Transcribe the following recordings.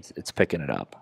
and it's picking it up.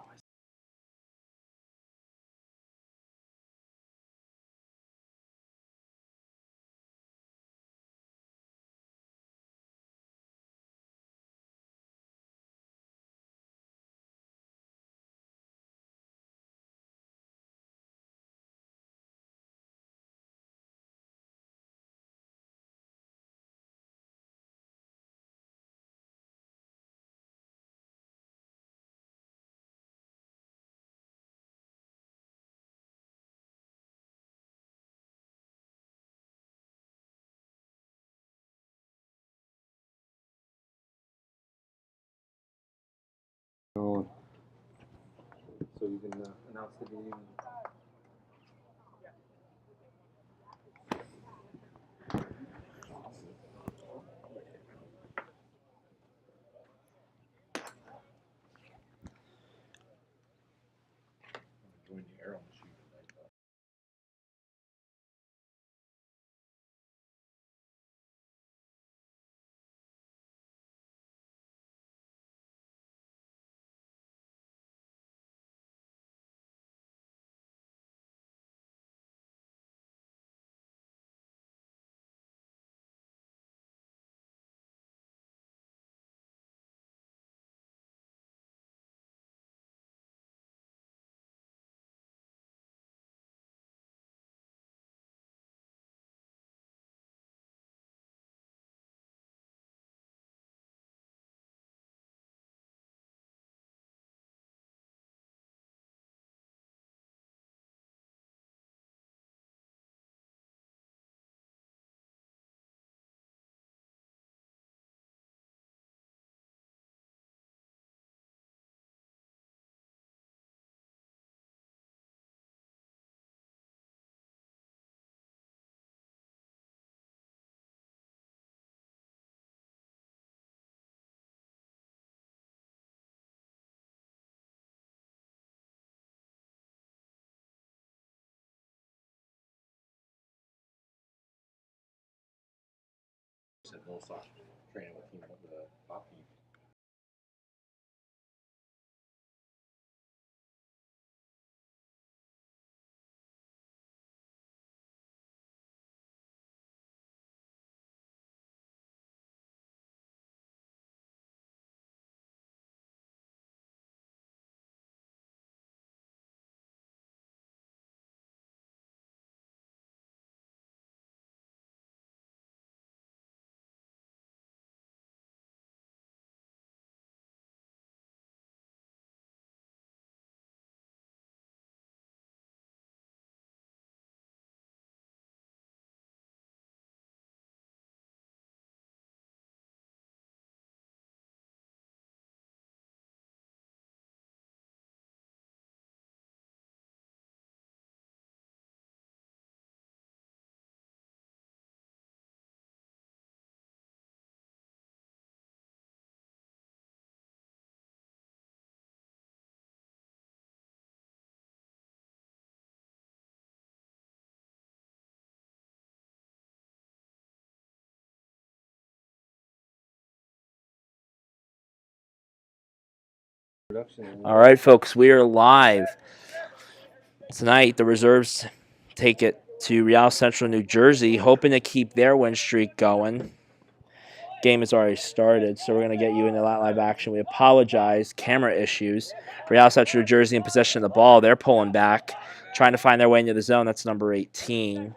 So you can announce the game. All right, folks, we are live. Tonight, the reserves take it to Real Central New Jersey, hoping to keep their win streak going. Game has already started, so we're going to get you into that live action. We apologize. Camera issues. Real Central New Jersey in possession of the ball. They're pulling back, trying to find their way into the zone. That's number 18.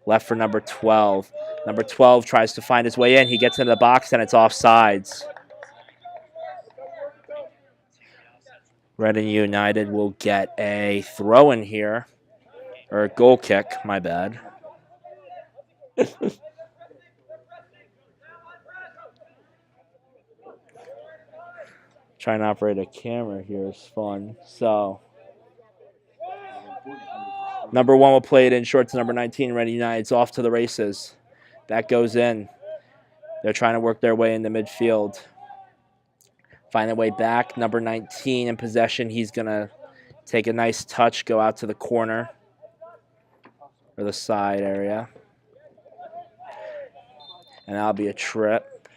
Left for number 12. Number 12 tries to find his way in. He gets into the box, and it's offsides. Reading United will get a throw in here, or a goal kick, my bad. Trying to operate a camera here is fun. So, number 1 will play it in short to number 19, Reading United's off to the races. That goes in. They're trying to work their way into midfield. Find their way back. Number 19 in possession. He's going to take a nice touch, go out to the corner or the side area. And that'll be a trip.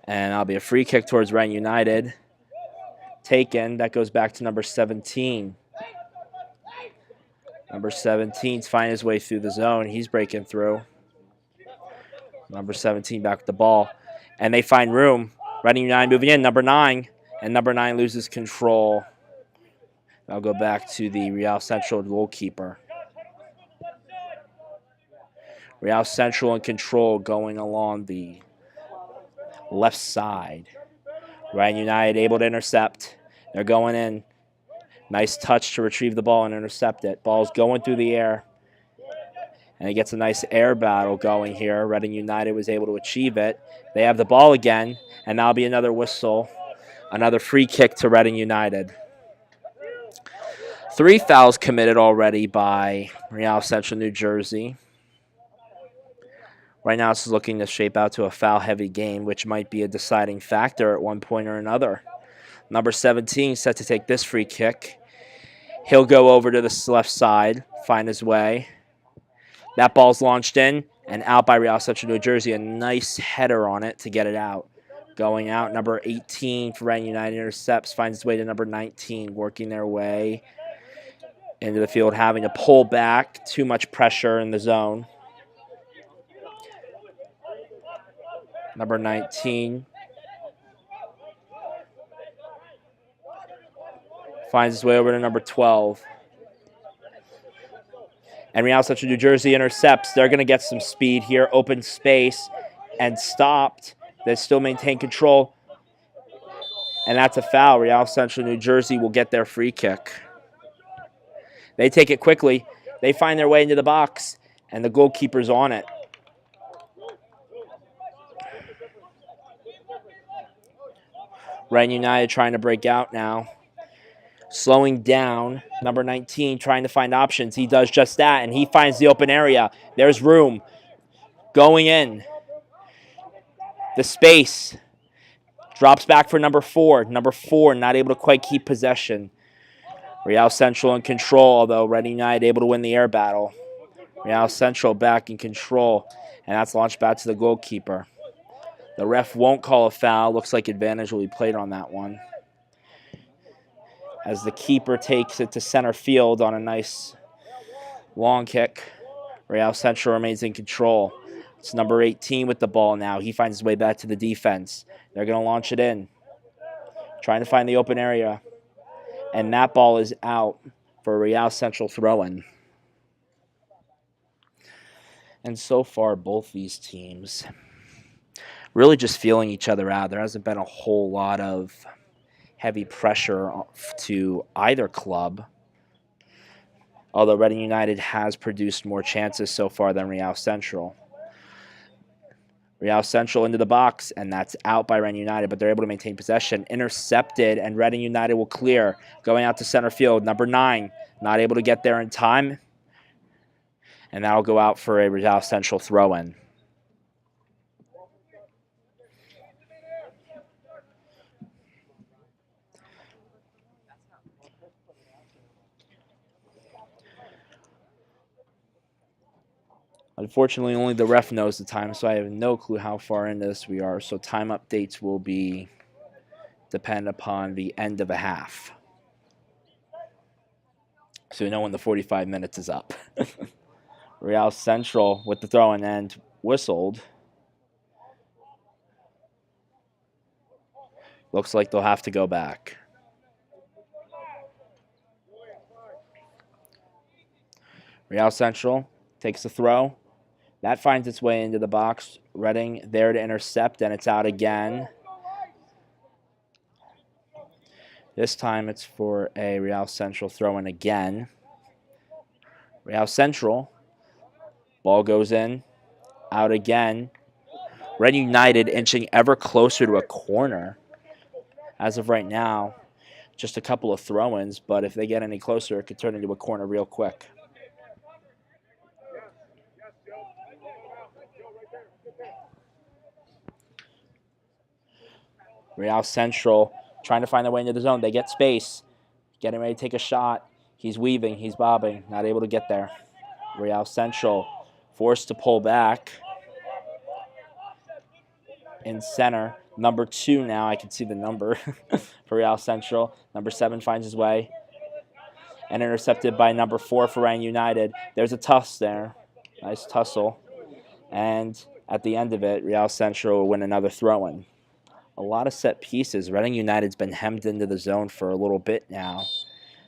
And that'll be a free kick towards Reading United. Taken. That goes back to number 17. Number 17's finding his way through the zone. He's breaking through. Number 17 back with the ball. And they find room. Reading United moving in. Number 9. And number 9 loses control. I'll go back to the Real Central goalkeeper. Real Central in control going along the left side. Reading United able to intercept. They're going in. Nice touch to retrieve the ball and intercept it. Ball's going through the air. And he gets a nice air battle going here. Reading United was able to achieve it. They have the ball again, and that'll be another whistle. Another free kick to Reading United. 3 fouls committed already by Real Central New Jersey. Right now it's looking to shape out to a foul-heavy game, which might be a deciding factor at one point or another. Number 17 set to take this free kick. He'll go over to the left side, find his way. That ball's launched in and out by Real Central New Jersey. A nice header on it to get it out. Going out, number 18 for Reading United intercepts, finds his way to number 19, working their way into the field, having to pull back. Too much pressure in the zone. Number 19 finds his way over to number 12. And Real Central New Jersey intercepts. They're going to get some speed here. Open space and stopped. They still maintain control. And that's a foul. Real Central New Jersey will get their free kick. They take it quickly. They find their way into the box. And the goalkeeper's on it. Reading United trying to break out now. Slowing down, number 19 trying to find options. He does just that, and he finds the open area. There's room. Going in. The space. Drops back for number 4. Number 4 not able to quite keep possession. Real Central in control, although Reading United able to win the air battle. Real Central back in control, and that's launched back to the goalkeeper. The ref won't call a foul. Looks like advantage will be played on that one. As the keeper takes it to center field on a nice long kick. Real Central remains in control. It's number 18 with the ball now. He finds his way back to the defense. They're going to launch it in. Trying to find the open area. And that ball is out for a Real Central throw-in. And so far, both these teams really just feeling each other out. There hasn't been a whole lot of heavy pressure to either club, although Reading United has produced more chances so far than Real Central. Real Central into the box, and that's out by Reading United, but they're able to maintain possession. Intercepted, and Reading United will clear. Going out to center field, number 9, not able to get there in time, and that'll go out for a Real Central throw-in. Unfortunately, only the ref knows the time, so I have no clue how far into this we are. So time updates will be depend upon the end of a half. So we know when the 45 minutes is up. Real Central with the throw-in end whistled. Looks like they'll have to go back. Real Central takes the throw. That finds its way into the box. Reading there to intercept, and it's out again. This time it's for a Real Central throw-in again. Real Central. Ball goes in. Out again. Reading United inching ever closer to a corner. As of right now, just a couple of throw-ins, but if they get any closer, it could turn into a corner real quick. Real Central trying to find their way into the zone. They get space. Getting ready to take a shot. He's weaving. He's bobbing. Not able to get there. Real Central forced to pull back. In center. number 2 now. I can see the number for Real Central. Number 7 finds his way. And intercepted by number 4 for Reading United. There's a tussle there. Nice tussle. And at the end of it, Real Central will win another throw-in. A lot of set pieces. Reading United's been hemmed into the zone for a little bit now.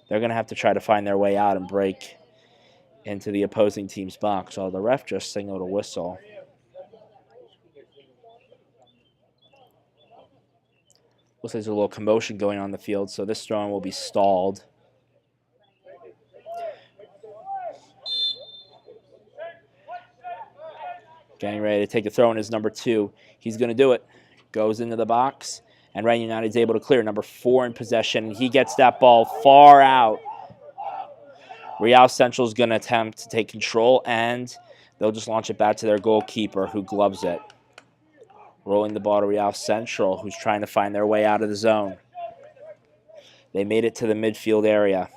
They're going to have to try to find their way out and break into the opposing team's box. So the ref just signaled a whistle. Looks like there's a little commotion going on the field, so this throw-in will be stalled. Getting ready to take a throw-in is number 2. He's going to do it. Goes into the box, and Reading United's able to clear. Number 4 in possession, and he gets that ball far out. Real Central's going to attempt to take control, and they'll just launch it back to their goalkeeper, who gloves it. Rolling the ball to Real Central, who's trying to find their way out of the zone. They made it to the midfield area.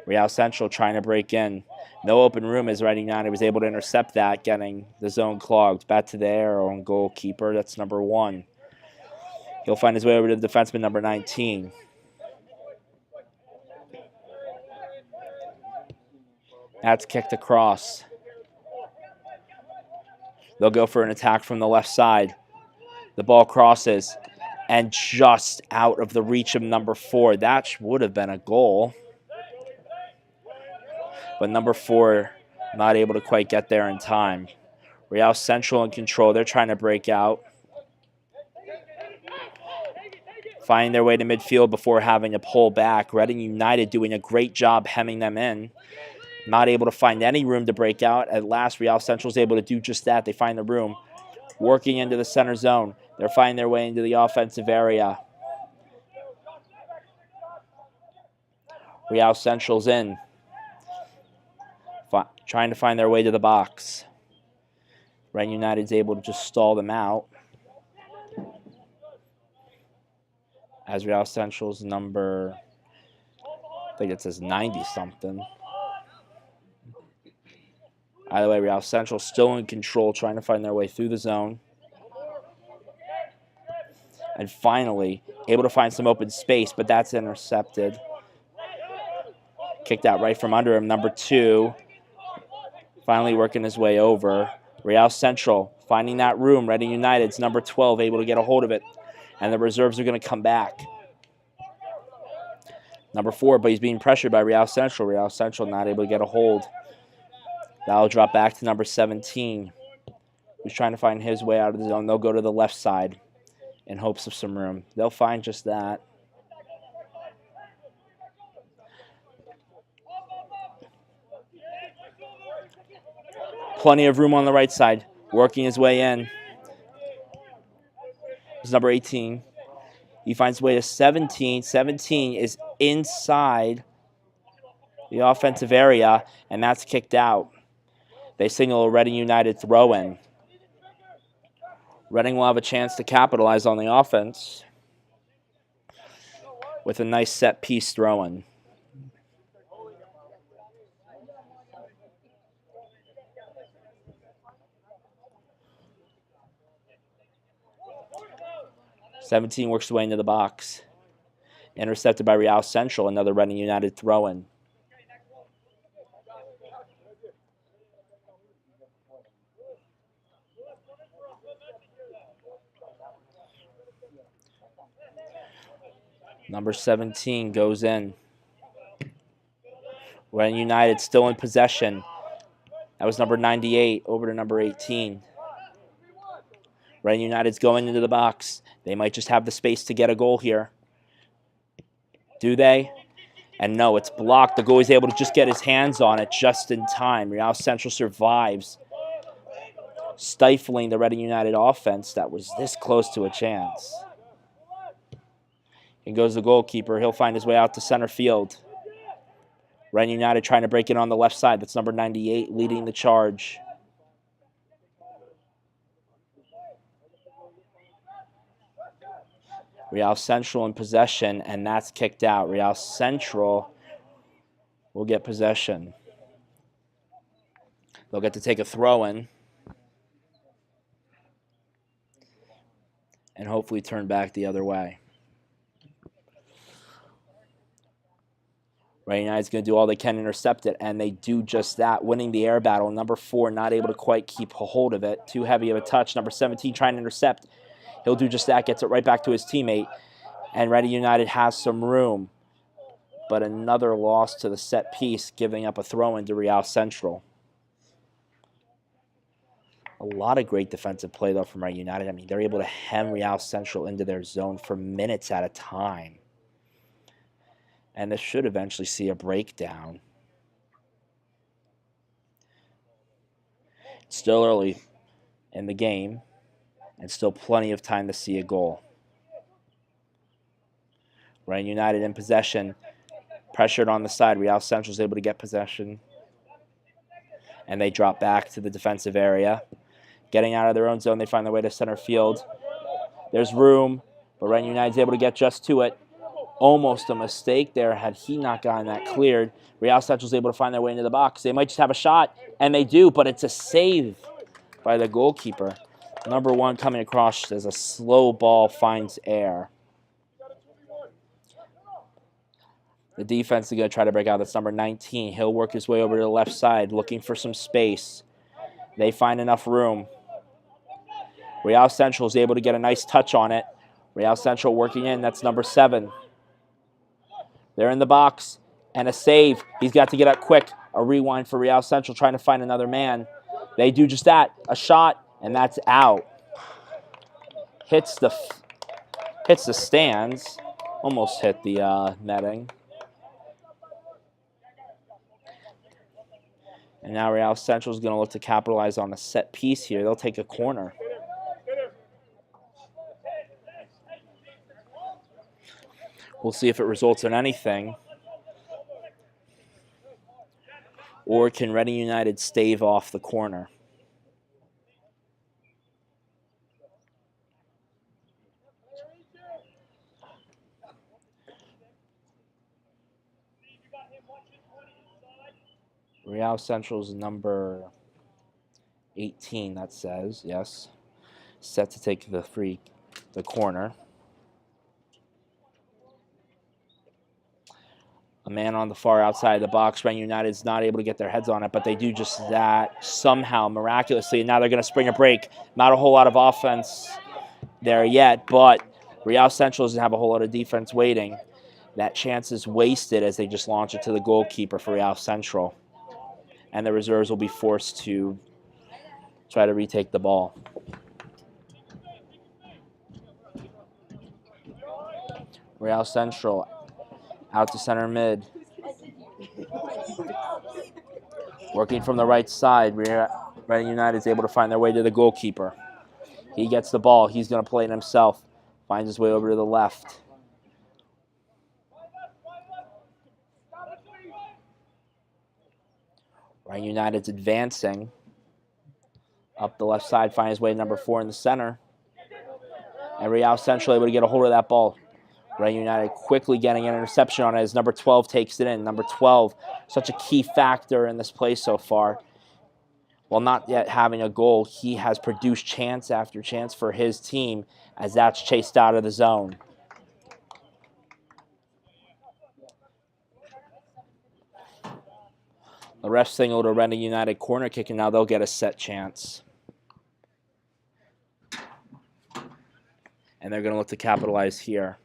Real Central trying to break in. No open room as Reading United was able to intercept that, getting the zone clogged. Back to their own goalkeeper. That's number 1. He'll find his way over to the defenseman, number 19. That's kicked across. They'll go for an attack from the left side. The ball crosses and just out of the reach of number 4. That would have been a goal. But number 4 not able to quite get there in time. Real Central in control. They're trying to break out. Finding their way to midfield before having to pull back. Reading United doing a great job hemming them in. Not able to find any room to break out. At last, Real Central is able to do just that. They find the room. Working into the center zone. They're finding their way into the offensive area. Real Central's in. Trying to find their way to the box. Reading United's able to just stall them out. As Real Central's number, I think it says 90-something. Either way, Real Central still in control, trying to find their way through the zone. And finally, able to find some open space, but that's intercepted. Kicked out right from under him, number 2. Finally working his way over. Real Central finding that room. Reading United's number 12 able to get a hold of it. And the reserves are going to come back. Number 4, but he's being pressured by Real Central. Real Central not able to get a hold. That'll drop back to number 17, who's trying to find his way out of the zone. They'll go to the left side in hopes of some room. They'll find just that. Plenty of room on the right side. Working his way in. It's number 18. He finds his way to 17. 17 is inside the offensive area, and that's kicked out. They signal a Reading United throw-in. Reading will have a chance to capitalize on the offense with a nice set-piece throw-in. '17 works his way into the box. Intercepted by Real Central, another Reading United throw-in. Number 17 goes in. Reading United still in possession. That was number 98 over to number 18. Reading United's going into the box. They might just have the space to get a goal here. Do they? And no, it's blocked. The goalie's able to just get his hands on it just in time. Real Central survives, stifling the Reading United offense that was this close to a chance. In goes the goalkeeper. He'll find his way out to center field. Reading United trying to break it on the left side. That's number 98 leading the charge. Real Central in possession, and that's kicked out. Real Central will get possession. They'll get to take a throw-in. and hopefully turn back the other way. Reading United's going to do all they can to intercept it, and they do just that, winning the air battle. Number 4 not able to quite keep a hold of it. Too heavy of a touch. Number 17 trying to intercept. He'll do just that, gets it right back to his teammate, and Reading United has some room. But another loss to the set piece, giving up a throw-in to Real Central. A lot of great defensive play, though, from Reading United. I mean, they're able to hem Real Central into their zone for minutes at a time. And this should eventually see a breakdown. It's still early in the game, and still plenty of time to see a goal. Reading United in possession, pressured on the side. Real Central is able to get possession, and they drop back to the defensive area. Getting out of their own zone, they find their way to center field. There's room, but Reading United is able to get just to it. Almost a mistake there had he not gotten that cleared. Real Central is able to find their way into the box. They might just have a shot, and they do, but it's a save by the goalkeeper. Number 1 coming across as a slow ball finds air. The defense is going to try to break out. That's number 19. He'll work his way over to the left side, looking for some space. They find enough room. Real Central is able to get a nice touch on it. Real Central working in. That's number 7. They're in the box, and a save. He's got to get up quick. A rewind for Real Central, trying to find another man. They do just that. A shot, and that's out. Hits the stands. Almost hit the netting. And now Real Central is going to look to capitalize on a set piece here. They'll take a corner. We'll see if it results in anything. Or can Reading United stave off the corner? Real Central's number 18, that says, yes. Set to take the corner. A man on the far outside of the box. Reading United's not able to get their heads on it, but they do just that somehow, miraculously. And now they're going to spring a break. Not a whole lot of offense there yet, but Real Central doesn't have a whole lot of defense waiting. That chance is wasted as they just launch it to the goalkeeper for Real Central. And the reserves will be forced to try to retake the ball. Real Central out to center mid. Working from the right side, Reading United is able to find their way to the goalkeeper. He gets the ball. He's going to play it himself. Finds his way over to the left. Reading United's advancing up the left side, finds his way to number 4 in the center. And Real Central able to get a hold of that ball. Reading United quickly getting an interception on it as number 12 takes it in. Number 12, such a key factor in this play so far. While not yet having a goal, he has produced chance after chance for his team as that's chased out of the zone. The ref signaled a Reading United corner kick, and now they'll get a set chance. And they're going to look to capitalize here.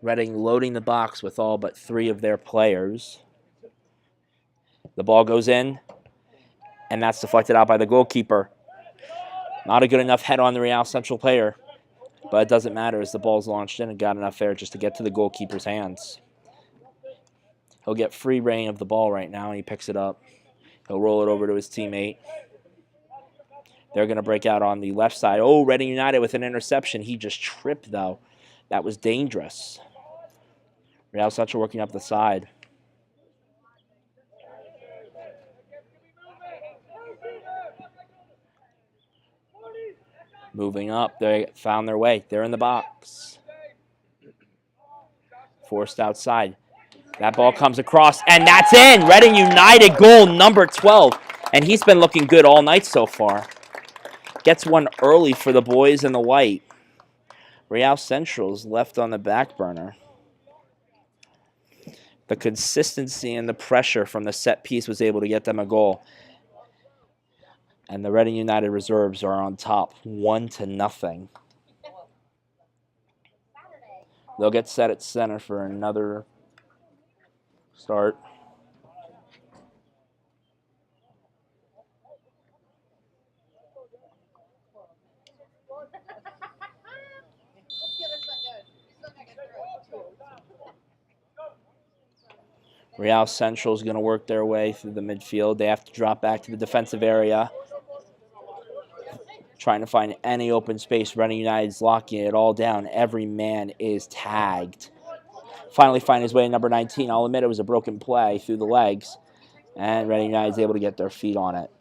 Reading loading the box with all but 3 of their players. The ball goes in, and that's deflected out by the goalkeeper. Not a good enough head on the Real Central player, but it doesn't matter as the ball's launched in and got enough air just to get to the goalkeeper's hands. He'll get free reign of the ball right now, and he picks it up. He'll roll it over to his teammate. They're going to break out on the left side. Oh, Reading United with an interception. He just tripped, though. That was dangerous. Real Central working up the side. Moving up, they found their way. They're in the box. Forced outside. That ball comes across, and that's in. Reading United goal number 12. And he's been looking good all night so far. Gets one early for the boys in the white. Real Central's left on the back burner. The consistency and the pressure from the set piece was able to get them a goal. And the Reading United reserves are on top, 1-0. They'll get set at center for another start. Real Central is going to work their way through the midfield. They have to drop back to the defensive area, trying to find any open space. Reading United's locking it all down. Every man is tagged. Finally find his way to number 19. I'll admit it was a broken play through the legs, and Reading United is able to get their feet on it.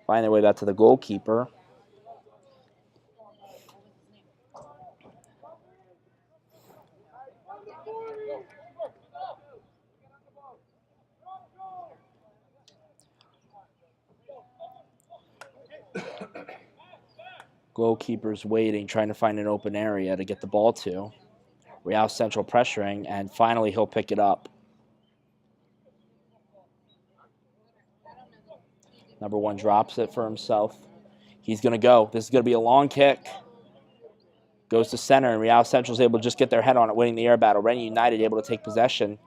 Find their way back to the goalkeeper. Goalkeeper's waiting, trying to find an open area to get the ball to. Real Central pressuring, and finally he'll pick it up. Number 1 drops it for himself. He's going to go. This is going to be a long kick. Goes to center, and Real Central's able to just get their head on it, winning the air battle. Reading United able to take possession.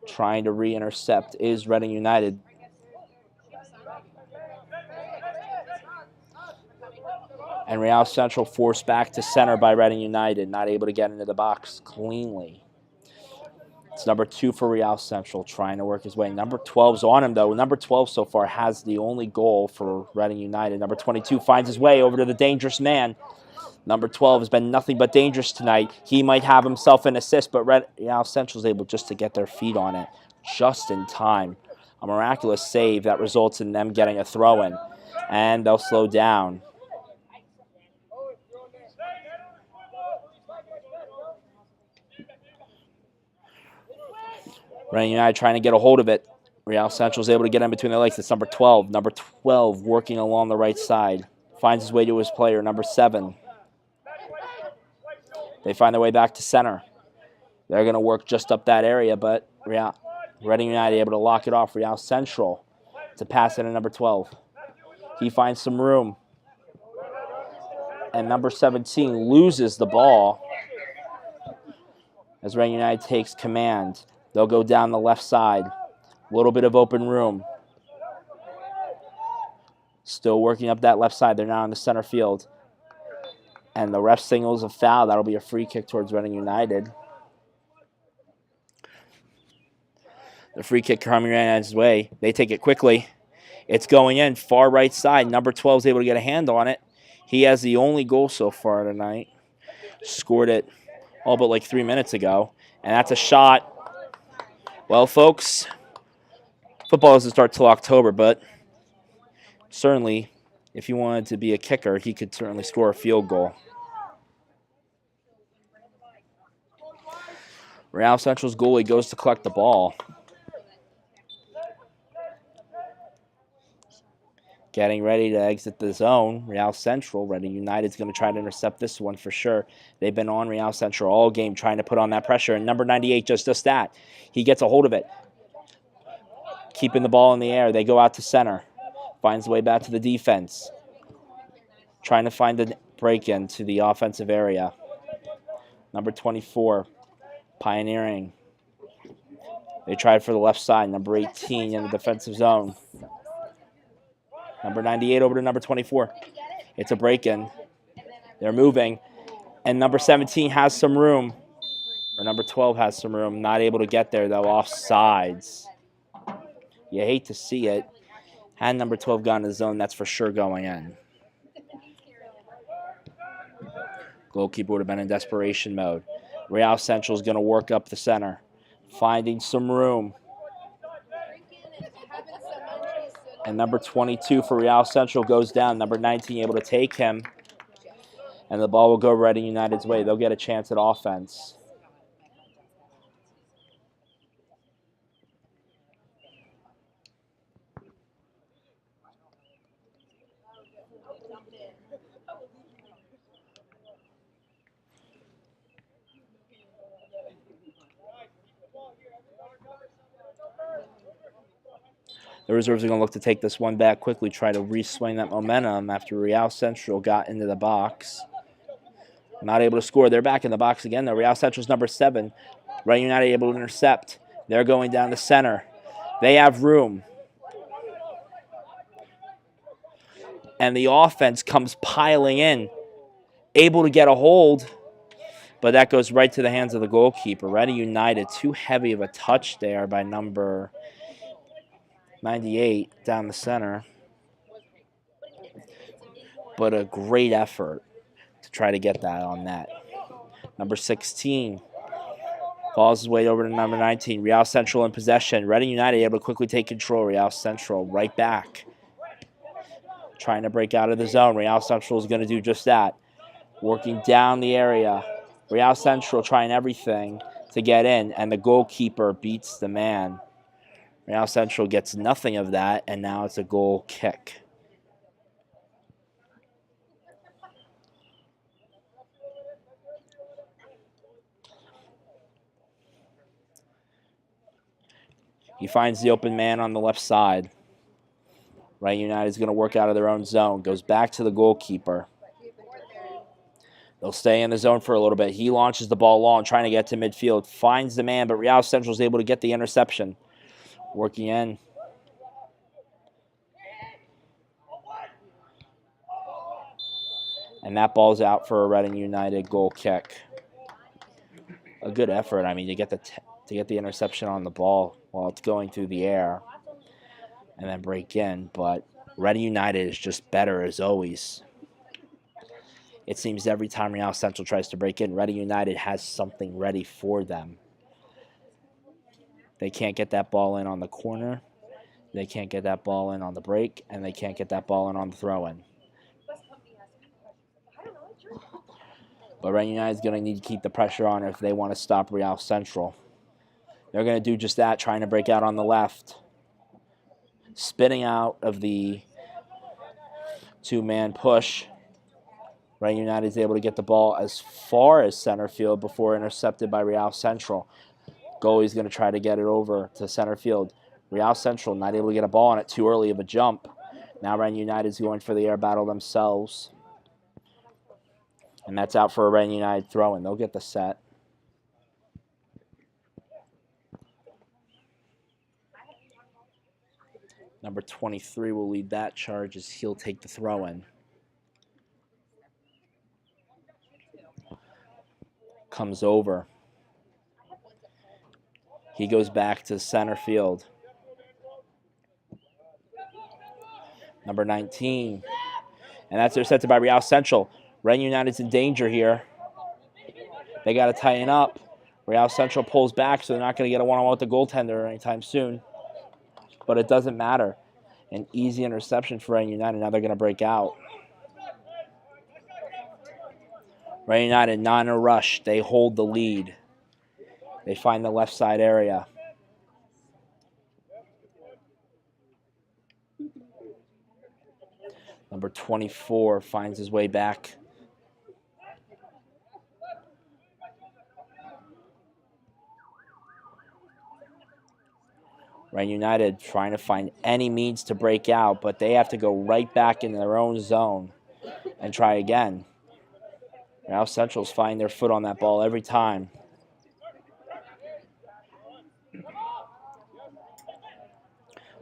Trying to re-intercept is Reading United. And Real Central forced back to center by Reading United, not able to get into the box cleanly. It's number 2 for Real Central, trying to work his way. Number 12's on him, though. Number 12 so far has the only goal for Reading United. Number 22 finds his way over to the dangerous man. Number 12 has been nothing but dangerous tonight. He might have himself an assist, but Real Central's able just to get their feet on it just in time. A miraculous save that results in them getting a throw-in, and they'll slow down. Reading United trying to get a hold of it. Real Central is able to get in between their legs. It's number 12. Number 12 working along the right side. Finds his way to his player, number 7. They find their way back to center. They're going to work just up that area, but Reading United able to lock it off. Real Central to pass it to number 12. He finds some room. And number 17 loses the ball as Reading United takes command. They'll go down the left side. A little bit of open room. Still working up that left side. They're now in the center field. And the ref signals a foul. That'll be a free kick towards Reading United. The free kick coming United's way. They take it quickly. It's going in. Far right side. Number 12 is able to get a hand on it. He has the only goal so far tonight. Scored it all but like 3 minutes ago. And that's a shot. Well, folks, football doesn't start till October, but certainly if he wanted to be a kicker, he could certainly score a field goal. Real Central's goalie goes to collect the ball. Getting ready to exit the zone. Real Central, Reading United's going to try to intercept this one for sure. They've been on Real Central all game trying to put on that pressure, and number 98 just does that. He gets a hold of it. Keeping the ball in the air. They go out to center. Finds the way back to the defense. Trying to find the break into the offensive area. Number 24, pioneering. They tried for the left side. Number 18 in the defensive zone. Number 98 over to number 24. It's a break-in. They're moving. And number 17 has some room. Or number 12 has some room. Not able to get there, though. Offsides. You hate to see it. Had number 12 gone to the zone, that's for sure going in. Goalkeeper would have been in desperation mode. Real Central is going to work up the center. Finding some room. And number 22 for Real Central goes down. Number 19 able to take him. And the ball will go Reading United's way. They'll get a chance at offense. The reserves are going to look to take this one back quickly, try to re-swing that momentum after Real Central got into the box. Not able to score. They're back in the box again, though. Real Central's number 7. Reading United able to intercept. They're going down the center. They have room. And the offense comes piling in. Able to get a hold, but that goes right to the hands of the goalkeeper. Reading United, too heavy of a touch there by number 98 down the center. But a great effort to try to get that on net. Number 16 falls his way over to number 19. Real Central in possession. Reading United able to quickly take control. Real Central right back. Trying to break out of the zone. Real Central is going to do just that. Working down the area. Real Central trying everything to get in, and the goalkeeper beats the man. Real Central gets nothing of that, and now it's a goal kick. He finds the open man on the left side. Reading United is going to work out of their own zone. Goes back to the goalkeeper. They'll stay in the zone for a little bit. He launches the ball long, trying to get to midfield. Finds the man, but Real Central is able to get the interception. Working in. And that ball's out for a Reading United goal kick. A good effort. I mean, to get the interception on the ball while it's going through the air and then break in. But Reading United is just better as always. It seems every time Real Central tries to break in, Reading United has something ready for them. They can't get that ball in on the corner. They can't get that ball in on the break. And they can't get that ball in on the throw-in. But Reading United is going to need to keep the pressure on if they want to stop Real Central. They're going to do just that, trying to break out on the left. Spinning out of the two-man push. Reading United is able to get the ball as far as center field before intercepted by Real Central. Goalie's going to try to get it over to center field. Real Central not able to get a ball on it, too early of a jump. Now Reading United is going for the air battle themselves. And that's out for a Reading United throw-in. They'll get the set. Number 23 will lead that charge as he'll take the throw-in. Comes over. He goes back to center field. Number 19. And that's intercepted by Real Central. Reading United's in danger here. They got to tighten up. Real Central pulls back, so they're not going to get a one-on-one with the goaltender anytime soon. But it doesn't matter. An easy interception for Reading United. Now they're going to break out. Reading United not in a rush. They hold the lead. They find the left side area. Number 24 finds his way back. Reading United trying to find any means to break out, but they have to go right back in their own zone and try again. Real Central's find their foot on that ball every time.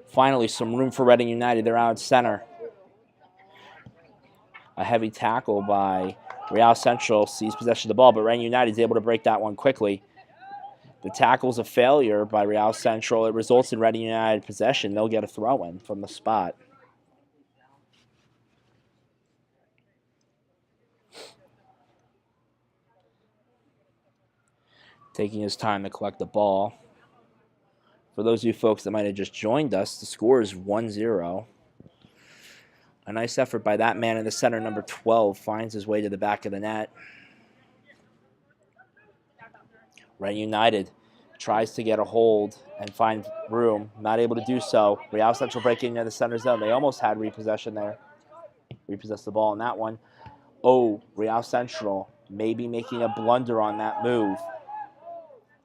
Finally, some room for Reading United. They're out in center. A heavy tackle by Real Central sees possession of the ball, but Reading United is able to break that one quickly. The tackle's a failure by Real Central. It results in Reading United possession. They'll get a throw-in from the spot. Taking his time to collect the ball. For those of you folks that might have just joined us, the score is 1-0. A nice effort by that man in the center, number 12, finds his way to the back of the net. Reading United tries to get a hold and find room. Not able to do so. Real Central breaking into the center zone. They almost had repossession there. repossess the ball on that one. Oh, Real Central maybe making a blunder on that move,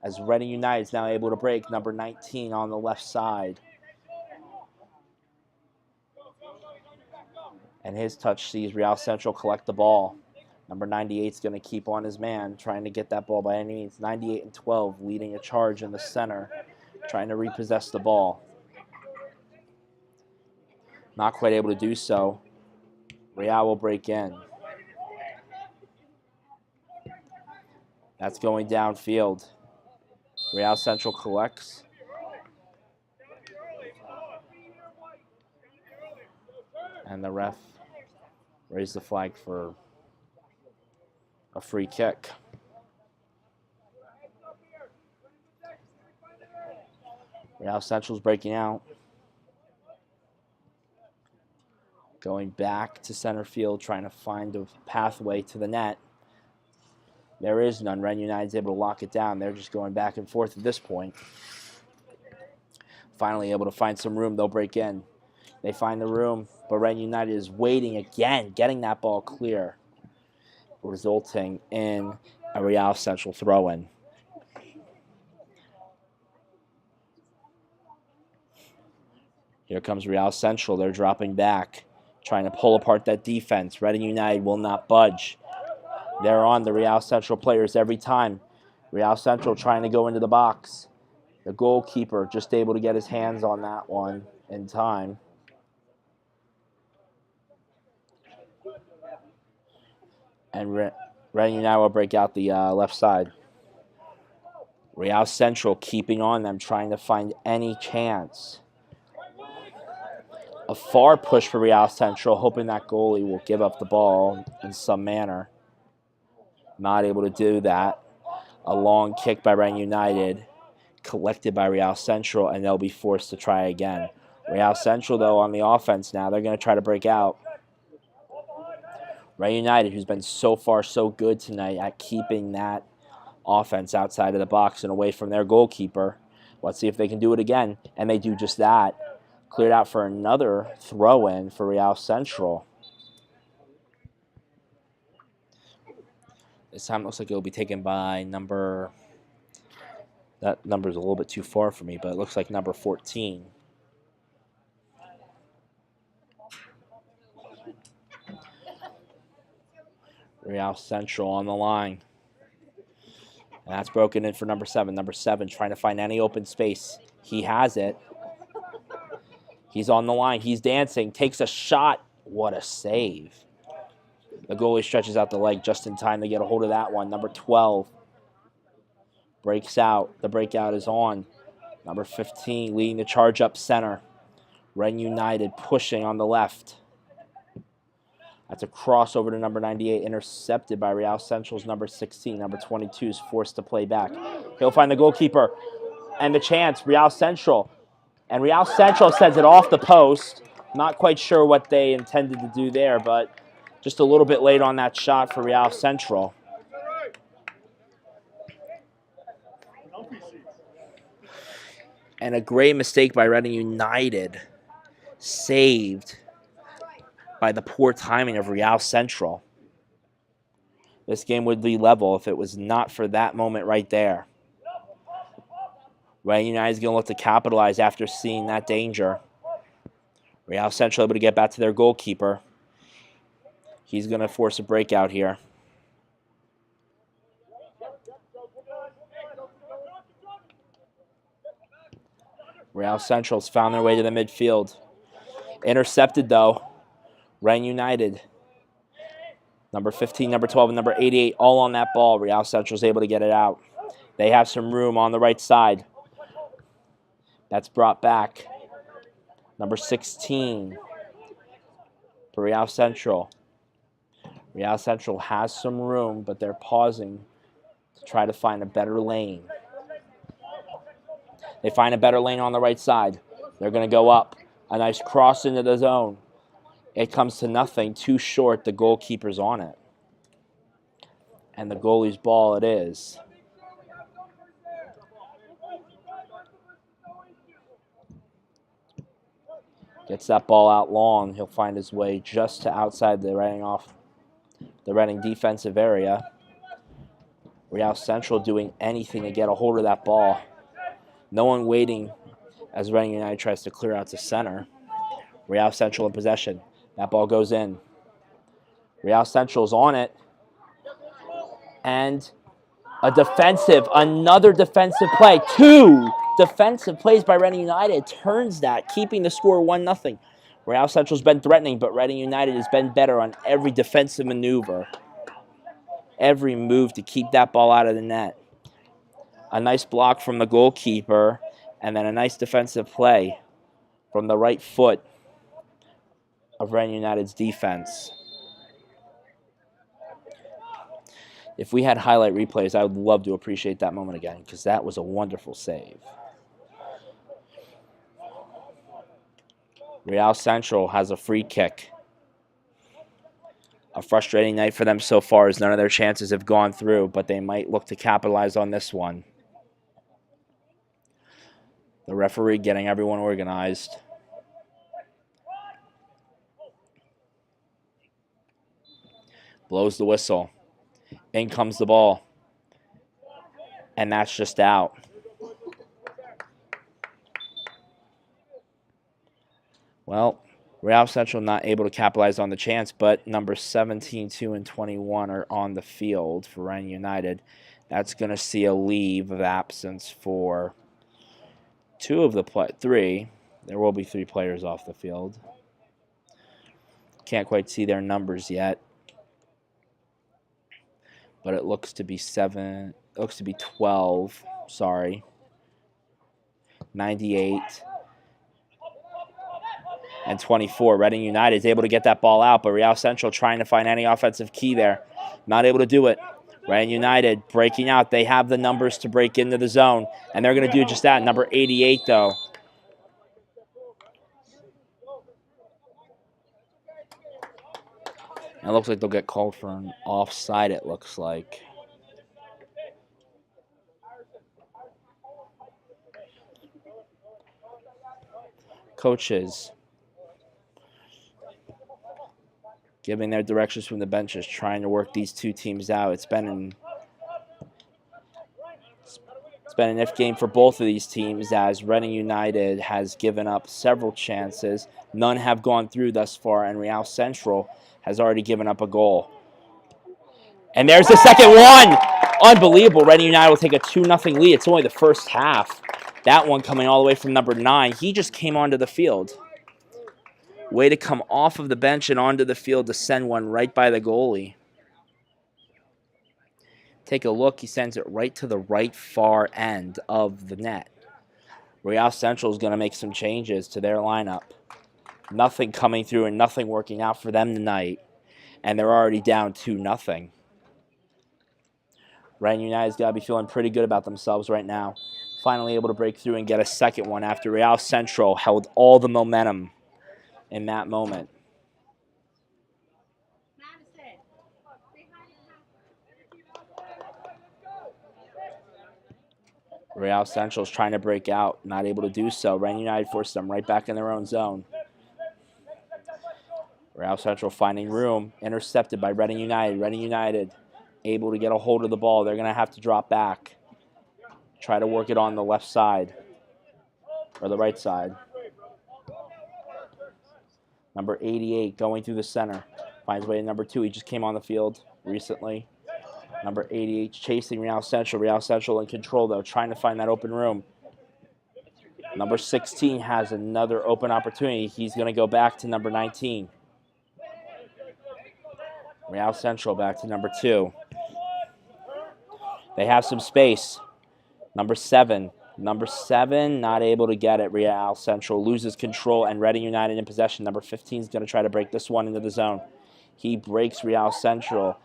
as Reading United is now able to break. Number 19 on the left side. And his touch sees Real Central collect the ball. Number 98 is going to keep on his man, trying to get that ball by any means. 98 and 12 leading a charge in the center, trying to repossess the ball. Not quite able to do so. Real will break in. That's going downfield. Real Central collects. And the ref raised the flag for a free kick. Real Central's breaking out. Going back to center field, trying to find a pathway to the net. There is none. Ren United's able to lock it down. They're just going back and forth at this point. Finally able to find some room. They'll break in. They find the room, but Ren United is waiting again, getting that ball clear, resulting in a Real Central throw-in. Here comes Real Central. They're dropping back, trying to pull apart that defense. Reading United will not budge. They're on the Real Central players every time. Real Central trying to go into the box. The goalkeeper just able to get his hands on that one in time. And Reading United will break out the left side. Real Central keeping on them, trying to find any chance. A far push for Real Central, hoping that goalie will give up the ball in some manner. Not able to do that. A long kick by Reading United, collected by Real Central, and they'll be forced to try again. Real Central, though, on the offense now, they're going to try to break out. Reading United, who's been so far so good tonight at keeping that offense outside of the box and away from their goalkeeper. Let's see if they can do it again, and they do just that. Cleared out for another throw-in for Real Central. This time it looks like it will be taken by number... That number's a little bit too far for me, but it looks like number 14. Real Central on the line. And that's broken in for number 7. Number 7 trying to find any open space. He has it. He's on the line. He's dancing. Takes a shot. What a save. The goalie stretches out the leg just in time to get a hold of that one. Number 12 breaks out. The breakout is on. Number 15 leading the charge up center. Ren United pushing on the left. That's a crossover to number 98, intercepted by Real Central's number 16. Number 22 is forced to play back. He'll find the goalkeeper. And the chance, Real Central. And Real Central sends it off the post. Not quite sure what they intended to do there, but just a little bit late on that shot for Real Central. And a great mistake by Reading United, saved by the poor timing of Real Central. This game would be level if it was not for that moment right there. Reading United is going to look to capitalize after seeing that danger. Real Central able to get back to their goalkeeper. He's going to force a breakout here. Real Central's found their way to the midfield. Intercepted, though. Reading United. Number 15, number 12, and number 88 all on that ball. Real Central's able to get it out. They have some room on the right side. That's brought back. Number 16 for Real Central. Real Central has some room, but they're pausing to try to find a better lane. They find a better lane on the right side. They're going to go up. A nice cross into the zone. It comes to nothing. Too short. The goalkeeper's on it. And the goalie's ball it is. Gets that ball out long. He'll find his way just to outside the Reading defensive area. Real Central doing anything to get a hold of that ball. No one waiting as Reading United tries to clear out to center. Real Central in possession. That ball goes in. Real Central's on it. And another defensive play. 2 defensive plays by Reading United turns that, keeping the score 1-0. Real Central's been threatening, but Reading United has been better on every defensive maneuver. Every move to keep that ball out of the net. A nice block from the goalkeeper, and then a nice defensive play from the right foot of Reading United's defense. If we had highlight replays, I would love to appreciate that moment again, because that was a wonderful save. Real Central has a free kick. A frustrating night for them so far as none of their chances have gone through, but they might look to capitalize on this one. The referee getting everyone organized. Blows the whistle. In comes the ball. And that's just out. Well, Real Central not able to capitalize on the chance, but numbers 17, 2, and 21 are on the field for Reading United. That's going to see a leave of absence for 3. There will be 3 players off the field. Can't quite see their numbers yet. But it looks to be 12, 98, and 24. Reading United is able to get that ball out, but Real Central trying to find any offensive key there. Not able to do it. Reading United breaking out. They have the numbers to break into the zone, and they're going to do just that. Number 88, though. It looks like they'll get called for an offside, it looks like. Coaches giving their directions from the benches, trying to work these 2 teams out. It's been an if game for both of these teams, as Reading United has given up several chances. None have gone through thus far, and Real Central has already given up a goal. And there's the second one. Unbelievable. Reading United will take a 2-0 lead. It's only the first half. That one coming all the way from number 9. He just came onto the field. Way to come off of the bench and onto the field to send one right by the goalie. Take a look. He sends it right to the right far end of the net. Real Central is going to make some changes to their lineup. Nothing coming through and nothing working out for them tonight. And they're already down 2-0. Reading United's got to be feeling pretty good about themselves right now. Finally able to break through and get a second one after Real Central held all the momentum in that moment. Real Central's trying to break out, not able to do so. Reading United forced them right back in their own zone. Real Central finding room, intercepted by Reading United. Reading United able to get a hold of the ball. They're going to have to drop back. Try to work it on the left side, or the right side. Number 88 going through the center. Finds way to number 2. He just came on the field recently. Number 88 chasing Real Central. Real Central in control, though, trying to find that open room. Number 16 has another open opportunity. He's going to go back to number 19. Real Central back to number 2. They have some space. Number 7. Number 7 not able to get it. Real Central loses control and Reading United in possession. Number 15 is going to try to break this one into the zone. He breaks Real Central.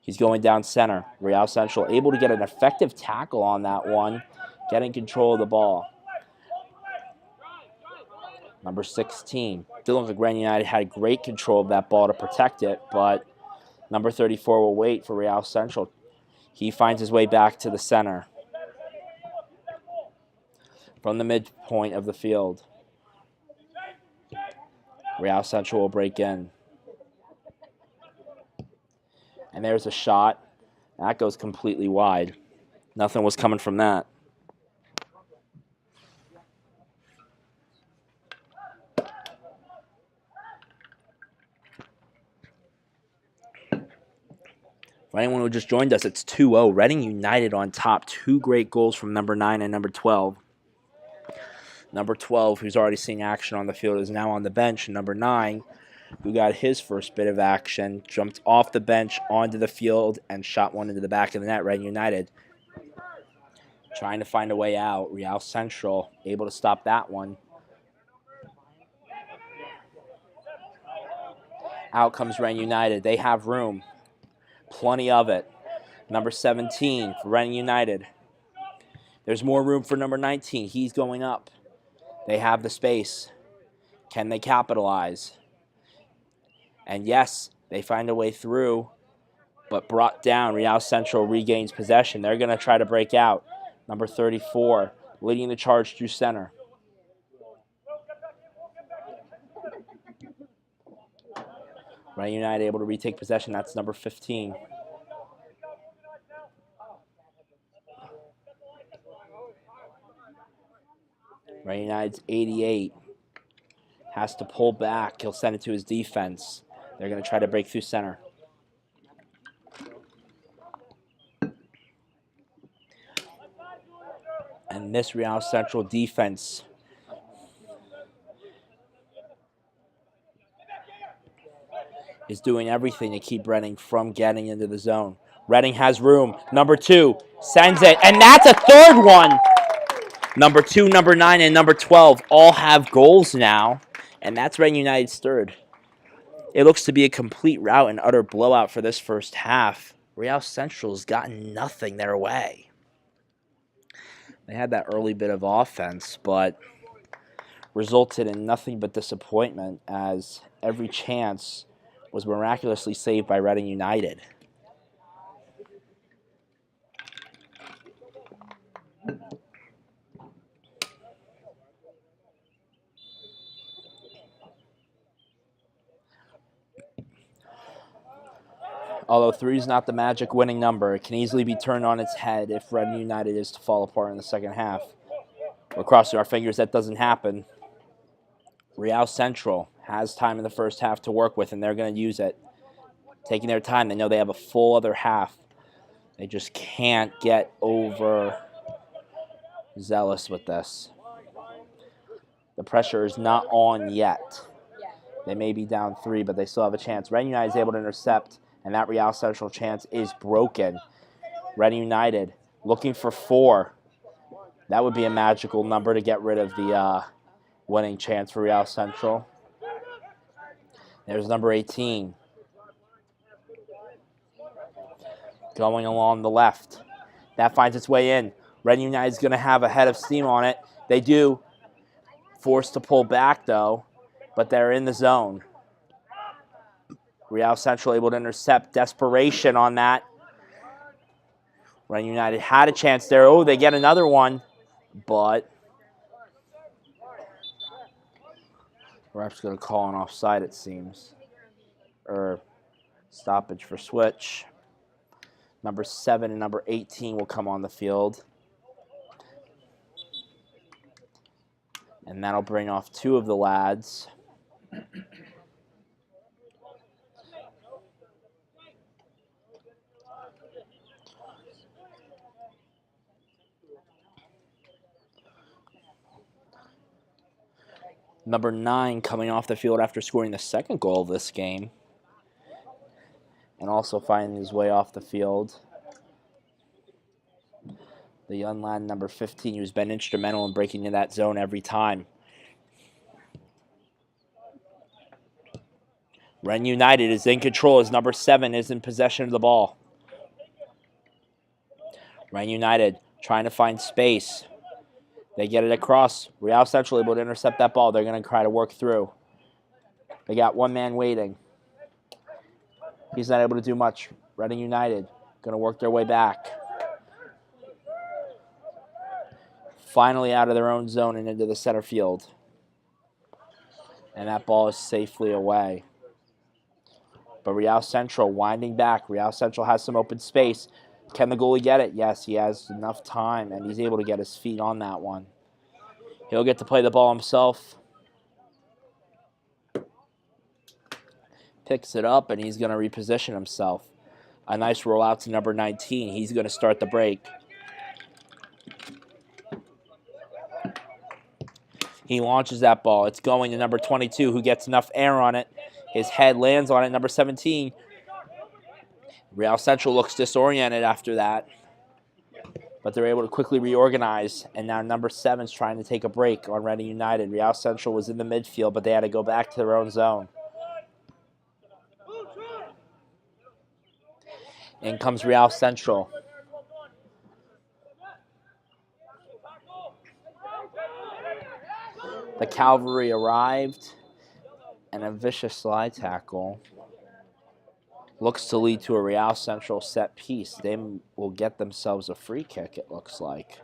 He's going down center. Real Central able to get an effective tackle on that one, getting control of the ball. Number 16. Didn't look like Reading United had great control of that ball to protect it, but number 34 will wait for Real Central. He finds his way back to the center from the midpoint of the field. Real Central will break in. And there's a shot. That goes completely wide. Nothing was coming from that. For anyone who just joined us, it's 2-0. Reading United on top. 2 great goals from number 9 and number 12. Number 12, who's already seen action on the field, is now on the bench. And number 9, who got his first bit of action, jumped off the bench onto the field and shot one into the back of the net. Reading United trying to find a way out. Real Central able to stop that one. Out comes Reading United. They have room. Plenty of it. Number 17 for Reading United. There's more room for number 19. He's going up. They have the space. Can they capitalize? And yes, they find a way through, but brought down. Real Central regains possession. They're going to try to break out. Number 34, leading the charge through center. Reading United able to retake possession. That's number 15. Reading United's 88. Has to pull back. He'll send it to his defense. They're going to try to break through center. And this Real Central defense is doing everything to keep Reading from getting into the zone. Reading has room. Number 2 sends it, and that's a third one. Number 2, number 9, and number 12 all have goals now, and that's Reading United's third. It looks to be a complete rout and utter blowout for this first half. Real Central's gotten nothing their way. They had that early bit of offense, but resulted in nothing but disappointment as every chance was miraculously saved by Reading United. Although 3 is not the magic winning number, it can easily be turned on its head if Reading United is to fall apart in the second half. We're crossing our fingers that doesn't happen. Real Central has time in the first half to work with, and they're going to use it. Taking their time. They know they have a full other half. They just can't get over zealous with this. The pressure is not on yet. They may be down 3, but they still have a chance. Reading United is able to intercept, and that Real Central chance is broken. Reading United looking for 4. That would be a magical number to get rid of the winning chance for Real Central. There's number 18. Going along the left. That finds its way in. Reading United is going to have a head of steam on it. They do. Forced to pull back, though, but they're in the zone. Real Central able to intercept. Desperation on that. Reading United had a chance there. Oh, they get another one, but ref's going to call an offside, it seems. Or stoppage for switch. Number 7 and number 18 will come on the field. And that'll bring off 2 of the lads. Number 9 coming off the field after scoring the second goal of this game. And also finding his way off the field. The young lad, number 15, who's been instrumental in breaking into that zone every time. Reading United is in control as number 7 is in possession of the ball. Reading United trying to find space. They get it across. Real Central able to intercept that ball. They're going to try to work through. They got one man waiting. He's not able to do much. Reading United going to work their way back. Finally out of their own zone and into the center field. And that ball is safely away. But Real Central winding back. Real Central has some open space. Can the goalie get it? Yes, he has enough time, and he's able to get his feet on that one. He'll get to play the ball himself. Picks it up, and he's going to reposition himself. A nice roll out to number 19. He's going to start the break. He launches that ball. It's going to number 22, who gets enough air on it. His head lands on it. Number 17. Real Central looks disoriented after that. But they're able to quickly reorganize. And now number 7's trying to take a break on Reading United. Real Central was in the midfield, but they had to go back to their own zone. In comes Real Central. The cavalry arrived, and a vicious slide tackle looks to lead to a Real Central set piece. They will get themselves a free kick, it looks like.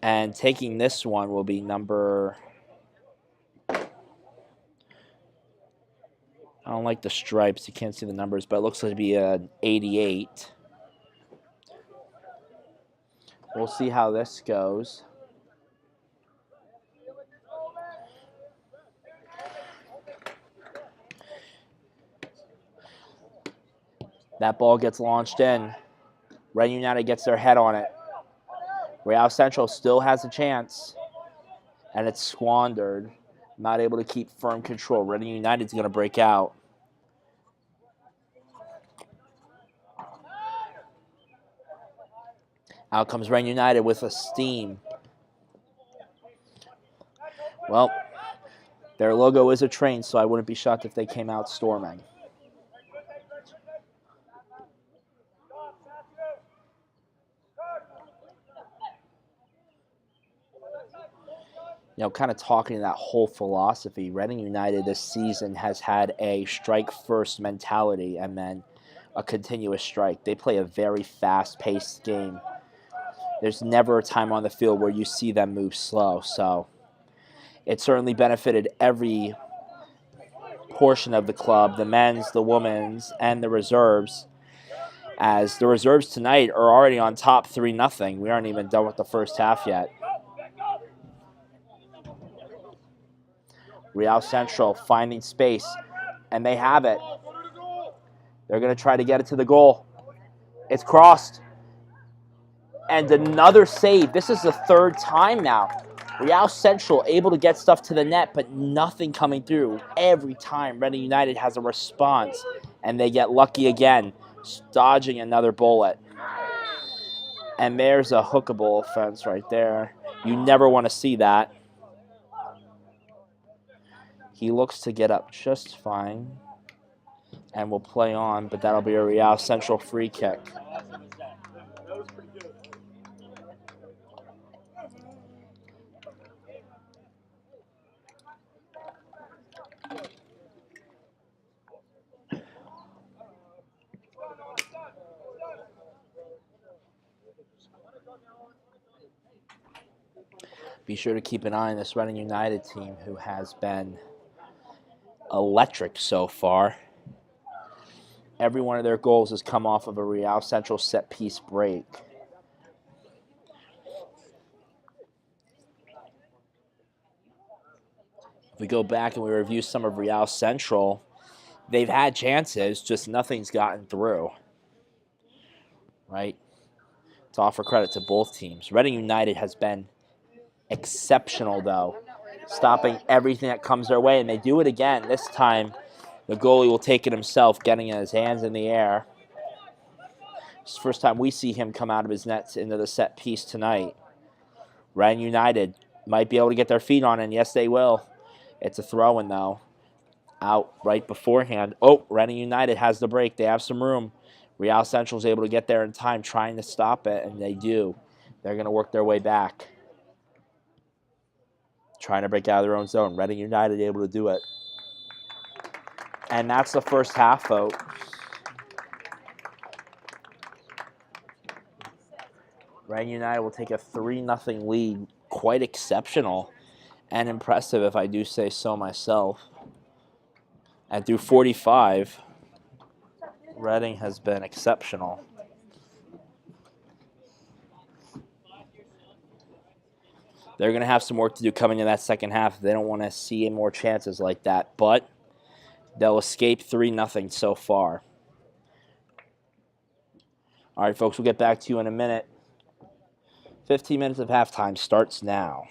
And taking this one will be number... I don't like the stripes. You can't see the numbers, but it looks like to be an 88. We'll see how this goes. That ball gets launched in. Reading United gets their head on it. Real Central still has a chance, and it's squandered. Not able to keep firm control. Reading United's going to break out. Out comes Reading United with a steam. Well, their logo is a train, so I wouldn't be shocked if they came out storming. You know, kind of talking to that whole philosophy, Reading United this season has had a strike-first mentality and then a continuous strike. They play a very fast-paced game. There's never a time on the field where you see them move slow, so it certainly benefited every portion of the club, the men's, the women's, and the reserves, as the reserves tonight are already on top 3-0. We aren't even done with the first half yet. Real Central finding space, and they have it. They're going to try to get it to the goal. It's crossed. And another save. This is the third time now. Real Central able to get stuff to the net, but nothing coming through. Every time Reading United has a response, and they get lucky again, dodging another bullet. And there's a hookable offense right there. You never want to see that. He looks to get up just fine and will play on, but that'll be a Real Central free kick. Be sure to keep an eye on this Reading United team, who has been electric so far. Every one of their goals has come off of a Real Central set-piece break. If we go back and we review some of Real Central, they've had chances, just nothing's gotten through. Right? To offer credit to both teams. Reading United has been exceptional, though, stopping everything that comes their way, and they do it again. This time, the goalie will take it himself, getting his hands in the air. It's the first time we see him come out of his nets into the set piece tonight. Reading United might be able to get their feet on it, and yes, they will. It's a throw-in, though. Out right beforehand. Oh, Reading United has the break. They have some room. Real Central's able to get there in time, trying to stop it, and they do. They're going to work their way back. Trying to break out of their own zone. Reading United able to do it. And that's the first half, folks. Reading United will take a 3-0 lead. Quite exceptional. and impressive, if I do say so myself. And through 45, Reading has been exceptional. They're going to have some work to do coming in that second half. They don't want to see any more chances like that, but they'll escape 3-0 so far. All right, folks, we'll get back to you in a minute. 15 minutes of halftime starts now.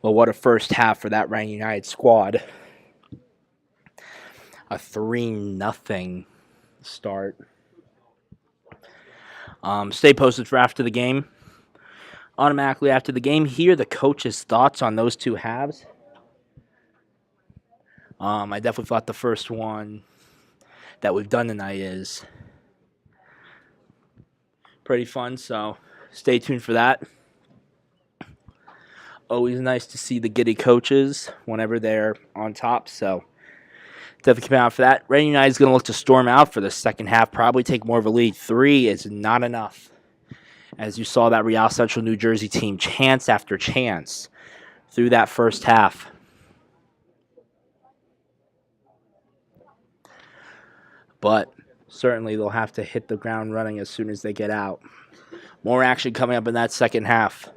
Well, what a first half for that Reading United squad. A 3-0 start. Stay posted for after the game. Automatically after the game, hear the coach's thoughts on those two halves. I definitely thought the first one that we've done tonight is pretty fun, so stay tuned for that. Always nice to see the giddy coaches whenever they're on top, so definitely come out for that. Reading United is going to look to storm out for the second half, probably take more of a lead. 3 is not enough. As you saw that Real Central New Jersey team chance after chance through that first half. But certainly they'll have to hit the ground running as soon as they get out. More action coming up in that second half.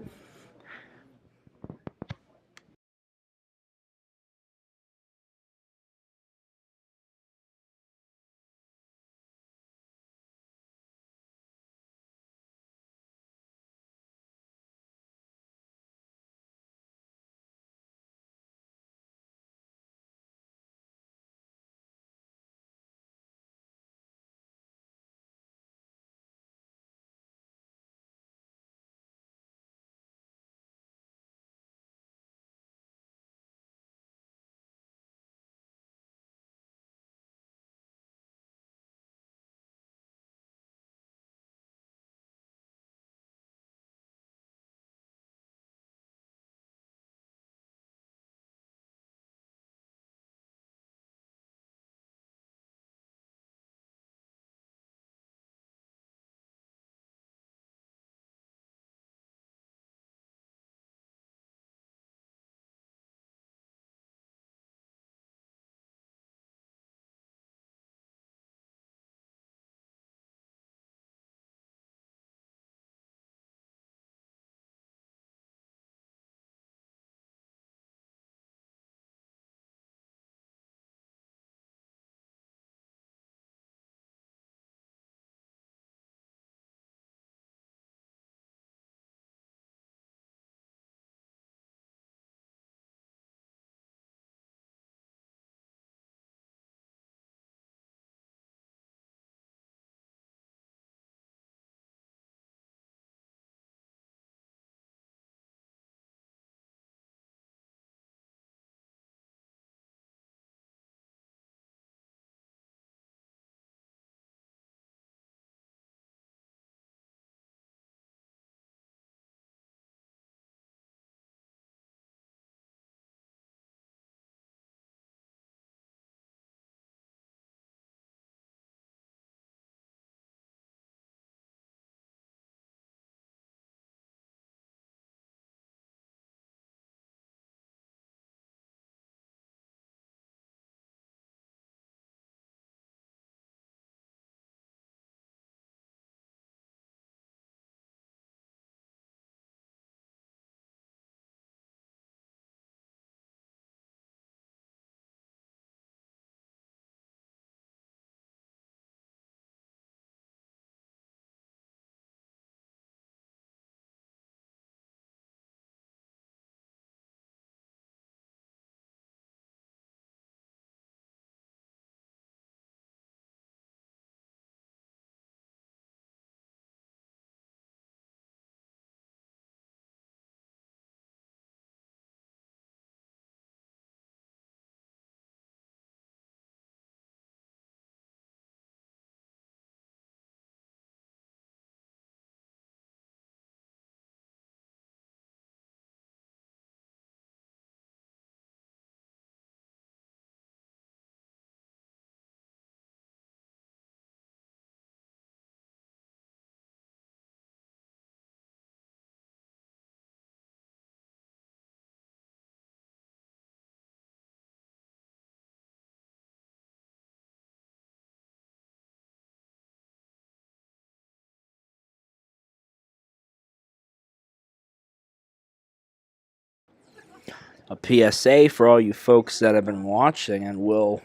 A PSA for all you folks that have been watching and will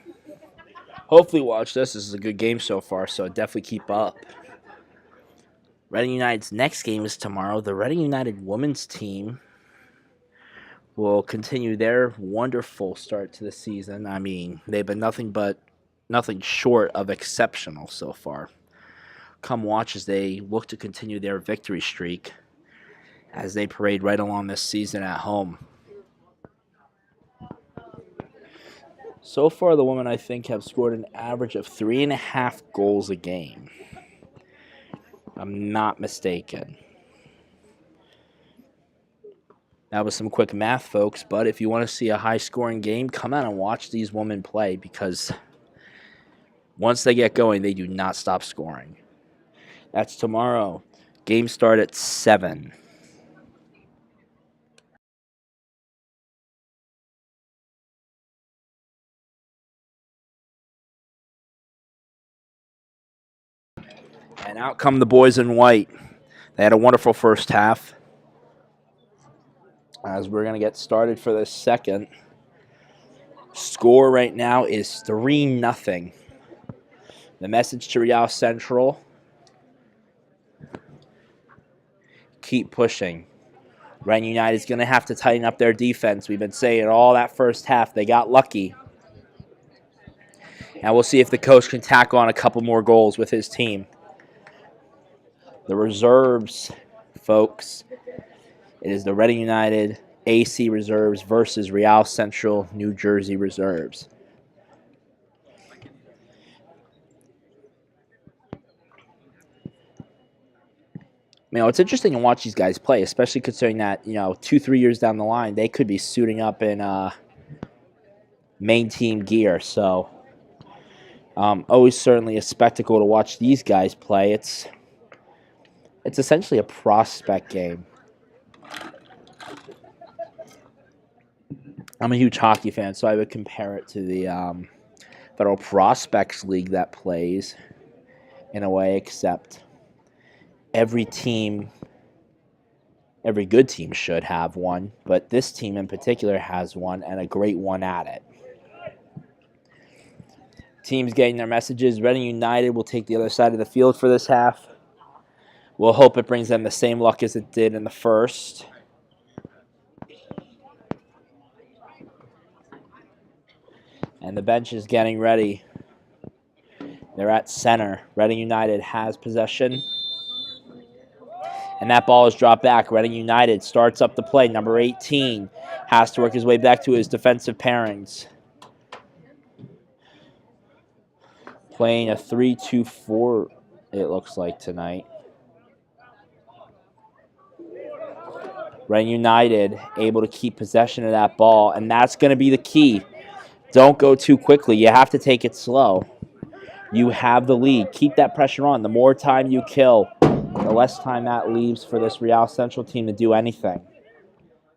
hopefully watch this. This is a good game so far, so definitely keep up. Reading United's next game is tomorrow. The Reading United women's team will continue their wonderful start to the season. I mean, they've been nothing short of exceptional so far. Come watch as they look to continue their victory streak as they parade right along this season at home. So far, the women, I think, have scored an average of 3.5 goals a game. I'm not mistaken. That was some quick math, folks, but if you want to see a high-scoring game, come out and watch these women play because once they get going, they do not stop scoring. That's tomorrow. Games start at 7. And out come the boys in white. They had a wonderful first half. As we're going to get started for the second. Score right now is 3-0. The message to Real Central, keep pushing. Ren United's going to have to tighten up their defense. We've been saying all that first half. They got lucky. And we'll see if the coach can tack on a couple more goals with his team. The reserves, folks. It is the Reading United AC Reserves versus Real Central New Jersey Reserves. You know, it's interesting to watch these guys play, especially considering that, 2-3 years down the line, they could be suiting up in main team gear. So, always certainly a spectacle to watch these guys play. It's essentially a prospect game. I'm a huge hockey fan, so I would compare it to the Federal Prospects League that plays in a way, except every good team should have one, but this team in particular has one, and a great one at it. Teams getting their messages. Reading United will take the other side of the field for this half. We'll hope it brings them the same luck as it did in the first. And the bench is getting ready. They're at center. Reading United has possession. And that ball is dropped back. Reading United starts up the play. Number 18 has to work his way back to his defensive pairings. Playing a 3-2-4, it looks like, tonight. Reading United able to keep possession of that ball, and that's going to be the key. Don't go too quickly. You have to take it slow. You have the lead. Keep that pressure on. The more time you kill, the less time that leaves for this Real Central team to do anything.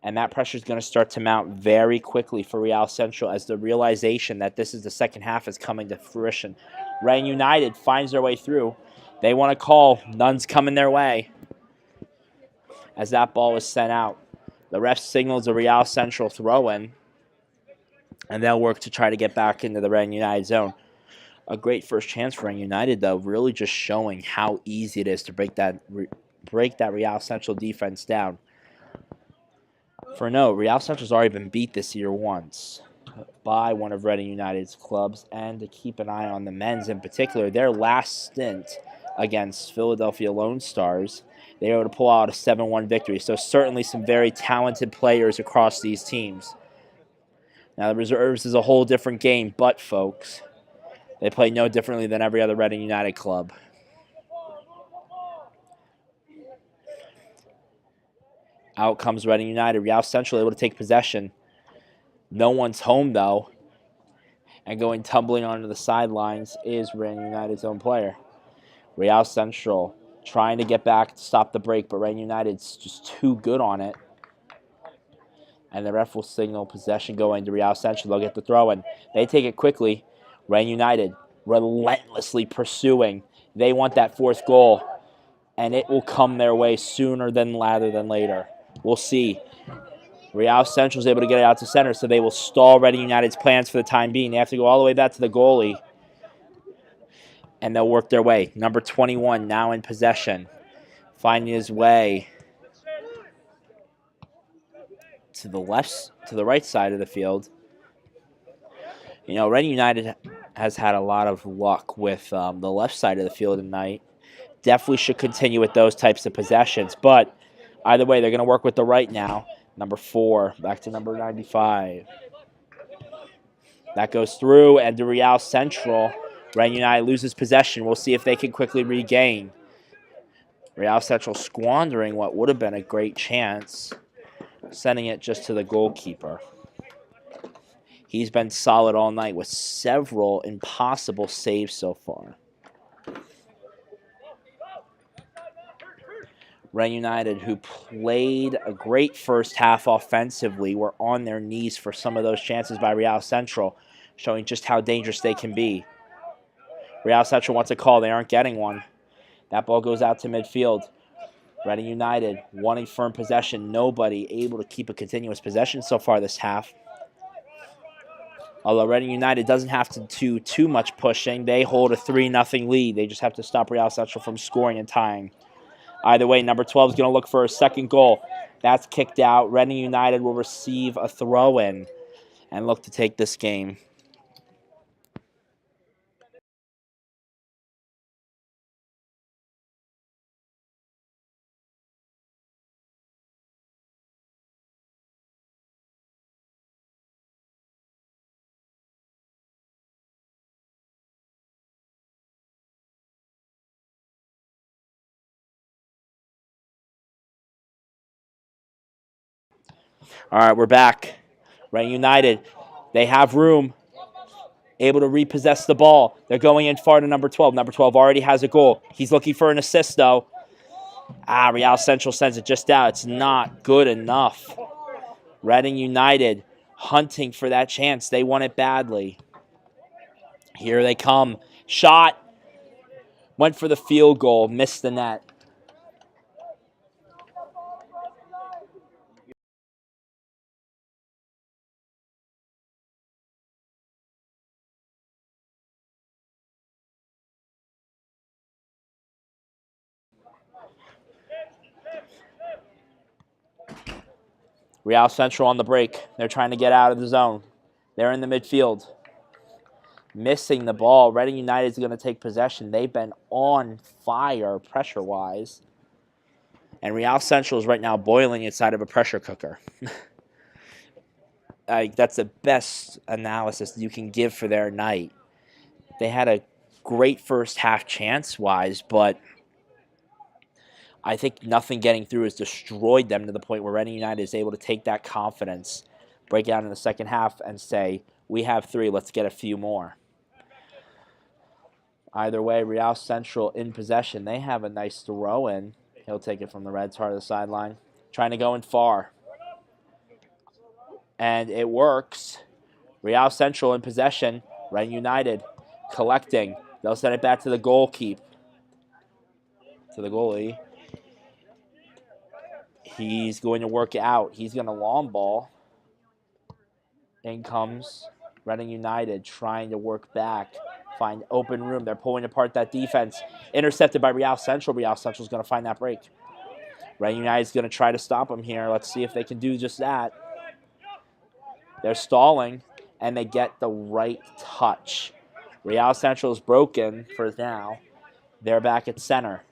And that pressure is going to start to mount very quickly for Real Central as the realization that this is the second half is coming to fruition. Reading United finds their way through. They want to call. None's coming their way. As that ball is sent out, the ref signals a Real Central throw-in, and they'll work to try to get back into the Reading United zone. A great first chance for Reading United, though, really just showing how easy it is to break that Real Central defense down. For note, Real Central's already been beat this year once by one of Reading United's clubs, and to keep an eye on the men's in particular, their last stint against Philadelphia Lone Stars, they were able to pull out a 7-1 victory. So certainly some very talented players across these teams. Now, the reserves is a whole different game, but, folks, they play no differently than every other Reading United club. Out comes Reading United. Real Central able to take possession. No one's home, though. And going tumbling onto the sidelines is Reading United's own player. Real Central trying to get back to stop the break, but Reading United's just too good on it. And the ref will signal possession going to Real Central. They'll get the throw-in. They take it quickly. Reading United relentlessly pursuing. They want that fourth goal, and it will come their way sooner rather than later. We'll see. Real Central is able to get it out to center, so they will stall Reading United's plans for the time being. They have to go all the way back to the goalie, and they'll work their way. Number 21 now in possession, finding his way to the right side of the field. You know, Reading United has had a lot of luck with the left side of the field tonight. Definitely should continue with those types of possessions. But either way, they're going to work with the right now. Number 4, back to number 95. That goes through, and to Real Central. Reading United loses possession. We'll see if they can quickly regain. Real Central squandering what would have been a great chance, sending it just to the goalkeeper. He's been solid all night with several impossible saves so far. Reading United, who played a great first half offensively, were on their knees for some of those chances by Real Central, showing just how dangerous they can be. Real Central wants a call. They aren't getting one. That ball goes out to midfield. Reading United wanting firm possession. Nobody able to keep a continuous possession so far this half. Although Reading United doesn't have to do too much pushing, they hold a 3-0 lead. They just have to stop Real Central from scoring and tying. Either way, number 12 is going to look for a second goal. That's kicked out. Reading United will receive a throw-in and look to take this game. All right, we're back. Reading United, they have room, able to repossess the ball. They're going in far to number 12. Number 12 already has a goal. He's looking for an assist, though. Real Central sends it just out. It's not good enough. Reading United hunting for that chance. They want it badly. Here they come. Shot. Went for the field goal. Missed the net. Real Central on the break. They're trying to get out of the zone. They're in the midfield. Missing the ball. Reading United is going to take possession. They've been on fire pressure-wise. And Real Central is right now boiling inside of a pressure cooker. That's the best analysis you can give for their night. They had a great first half chance-wise, but I think nothing getting through has destroyed them to the point where Reading United is able to take that confidence, break out in the second half, and say, we have 3, let's get a few more. Either way, Real Central in possession. They have a nice throw-in. He'll take it from the Reds' part of the sideline. Trying to go in far. And it works. Real Central in possession. Reading United collecting. They'll send it back to the goalkeeper. To the goalie. He's going to work it out. He's going to long ball. In comes Reading United trying to work back. Find open room. They're pulling apart that defense. Intercepted by Real Central. Real Central's going to find that break. Reading United's going to try to stop them here. Let's see if they can do just that. They're stalling, and they get the right touch. Real Central is broken for now. They're back at center.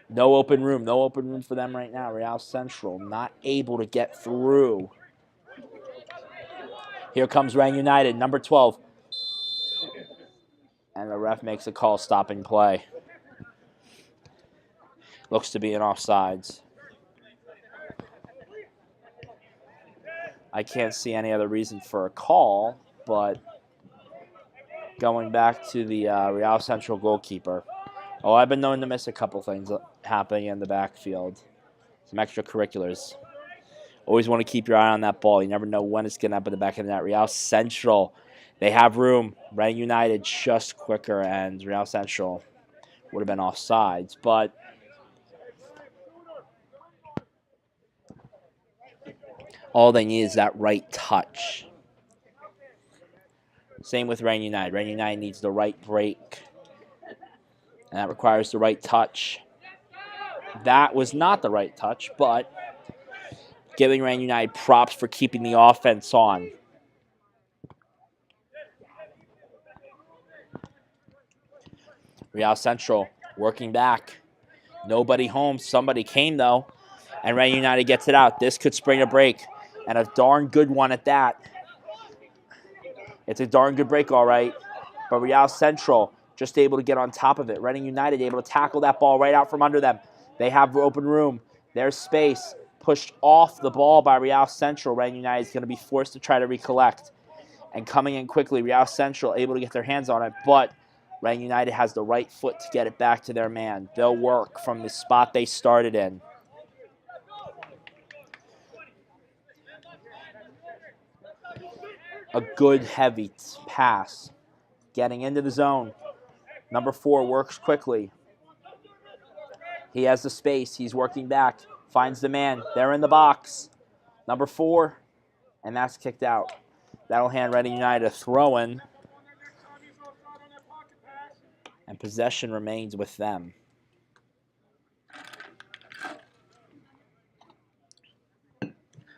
No open room. No open room for them right now. Real Central not able to get through. Here comes Reading United, number 12. And the ref makes a call stopping play. Looks to be an offsides. I can't see any other reason for a call, but going back to the Real Central goalkeeper. Oh, I've been known to miss a couple things happening in the backfield. Some extracurriculars. Always want to keep your eye on that ball. You never know when it's going to happen in the back of the net. Real Central, they have room. Reading United just quicker, and Real Central would have been offsides. But all they need is that right touch. Same with Reading United. Reading United needs the right break. And that requires the right touch. That was not the right touch, but giving Real United props for keeping the offense on. Real Central working back. Nobody home. Somebody came, though. And Real United gets it out. This could spring a break. And a darn good one at that. It's a darn good break, all right. But Real Central just able to get on top of it. Reading United able to tackle that ball right out from under them. They have open room. There's space. Pushed off the ball by Real Central. Reading United is going to be forced to try to recollect. And coming in quickly, Real Central able to get their hands on it. But Reading United has the right foot to get it back to their man. They'll work from the spot they started in. A good heavy pass. Getting into the zone. Number 4 works quickly. He has the space. He's working back. Finds the man. They're in the box. Number 4. And that's kicked out. That'll hand Reading United a throw-in. And possession remains with them.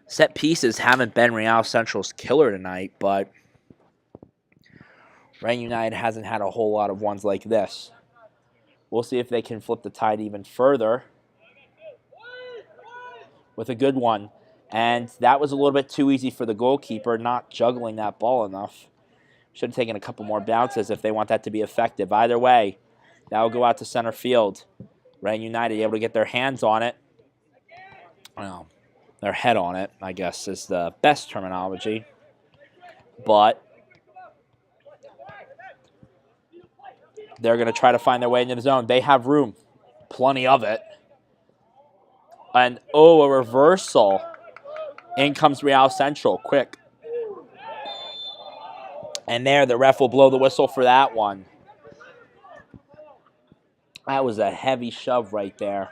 Set pieces haven't been Real Central's killer tonight, but Reading United hasn't had a whole lot of ones like this. We'll see if they can flip the tide even further with a good one. And that was a little bit too easy for the goalkeeper, not juggling that ball enough. Should have taken a couple more bounces if they want that to be effective. Either way, that will go out to center field. Reading United able to get their hands on it. Well, their head on it, I guess, is the best terminology. But they're going to try to find their way into the zone. They have room. Plenty of it. And, oh, a reversal. In comes Real Central. Quick. And there, the ref will blow the whistle for that one. That was a heavy shove right there.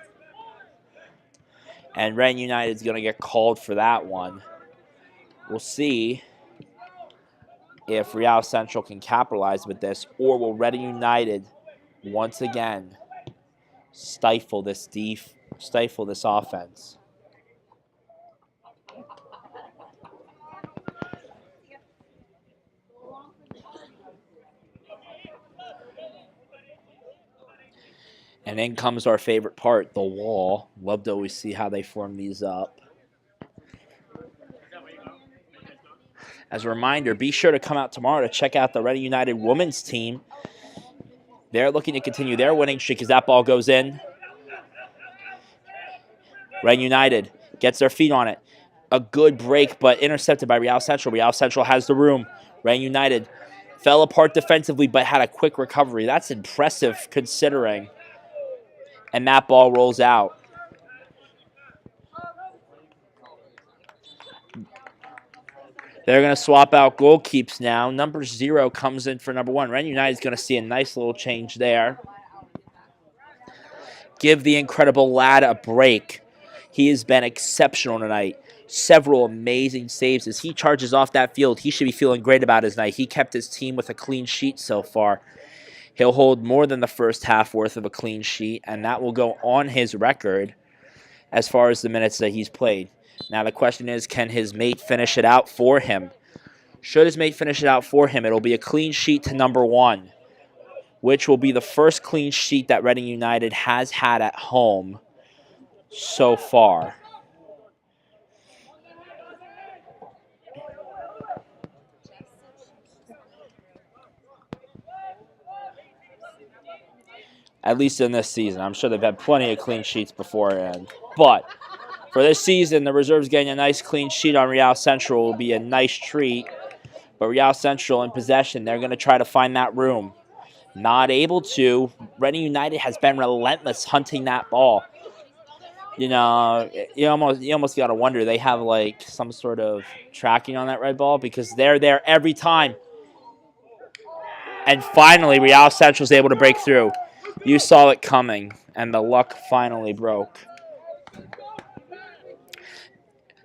And Reading United is going to get called for that one. We'll see if Real Central can capitalize with this, or will Reading United once again stifle this offense. And in comes our favorite part, the wall. Love to always see how they form these up. As a reminder, be sure to come out tomorrow to check out the Reading United women's team. They're looking to continue their winning streak as that ball goes in. Reading United gets their feet on it. A good break, but intercepted by Real Central. Real Central has the room. Reading United fell apart defensively, but had a quick recovery. That's impressive considering. And that ball rolls out. They're going to swap out goalkeepers now. Number 0 comes in for number 1. Reading United is going to see a nice little change there. Give the incredible lad a break. He has been exceptional tonight. Several amazing saves. As he charges off that field, he should be feeling great about his night. He kept his team with a clean sheet so far. He'll hold more than the first half worth of a clean sheet, and that will go on his record as far as the minutes that he's played. Now the question is, can his mate finish it out for him? Should his mate finish it out for him, it'll be a clean sheet to number 1, which will be the first clean sheet that Reading United has had at home so far. At least in this season. I'm sure they've had plenty of clean sheets beforehand. But for this season, the reserves getting a nice clean sheet on Real Central will be a nice treat. But Real Central in possession, they're going to try to find that room. Not able to. Reading United has been relentless hunting that ball. You know, you almost got to wonder. They have like some sort of tracking on that red ball because they're there every time. And finally, Real Central's able to break through. You saw it coming, and the luck finally broke.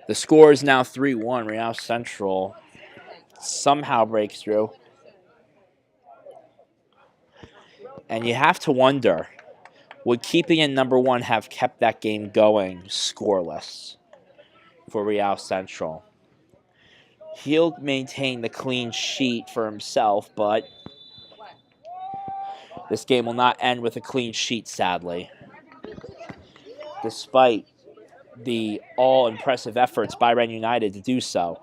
The score is now 3-1. Real Central somehow breaks through. And you have to wonder, would keeping in number 1 have kept that game going scoreless? for Real Central. He'll maintain the clean sheet for himself, but this game will not end with a clean sheet, sadly. Despite the all-impressive efforts by Ren United to do so.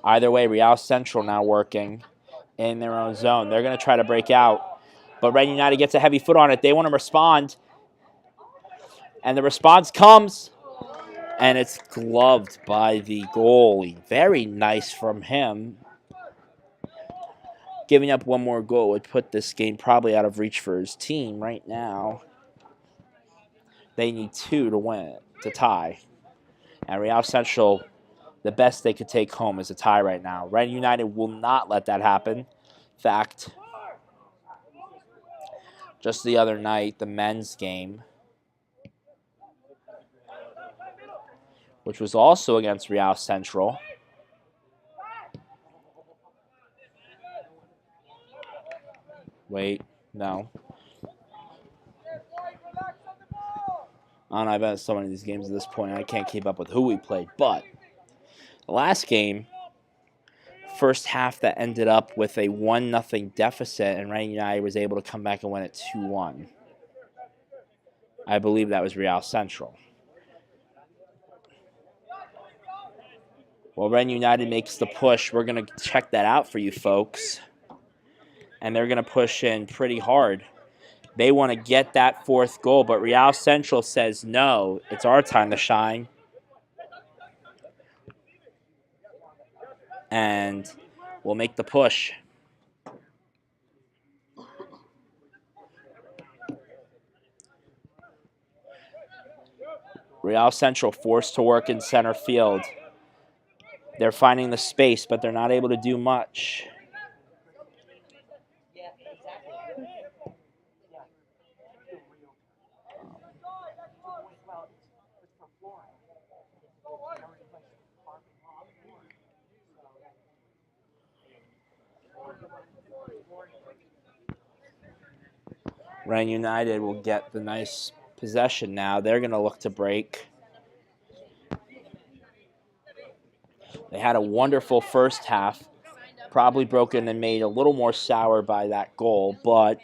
Either way, Real Central now working in their own zone. They're going to try to break out, but Ren United gets a heavy foot on it. They want to respond, and the response comes, and it's gloved by the goalie. Very nice from him. Giving up one more goal would put this game probably out of reach for his team right now. They need 2 to win, to tie. And Real Central, the best they could take home is a tie right now. Ren United will not let that happen. In fact, just the other night, the men's game, which was also against Real Central, wait, no. I don't know, I've been at so many of these games at this point, I can't keep up with who we played. But the last game, first half that ended up with a 1-0 deficit, and Ren United was able to come back and win it 2-1. I believe that was Real Central. Well, Ren United makes the push. We're going to check that out for you folks. And they're going to push in pretty hard. They want to get that 4th goal, but Real Central says, no, it's our time to shine. And we'll make the push. Real Central forced to work in center field. They're finding the space, but they're not able to do much. Ren United will get the nice possession now. They're going to look to break. They had a wonderful first half, probably broken and made a little more sour by that goal, but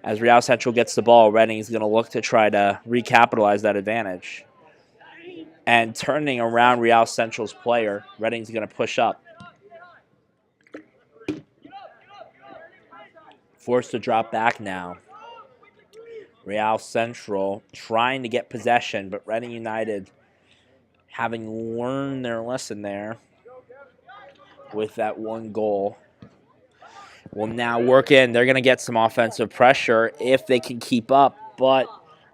as Real Central gets the ball, Reading's going to look to try to recapitalize that advantage. And turning around Real Central's player, Reading's going to push up. Forced to drop back now. Real Central trying to get possession, but Reading United, having learned their lesson there with that 1 goal, will now work in. They're going to get some offensive pressure if they can keep up, but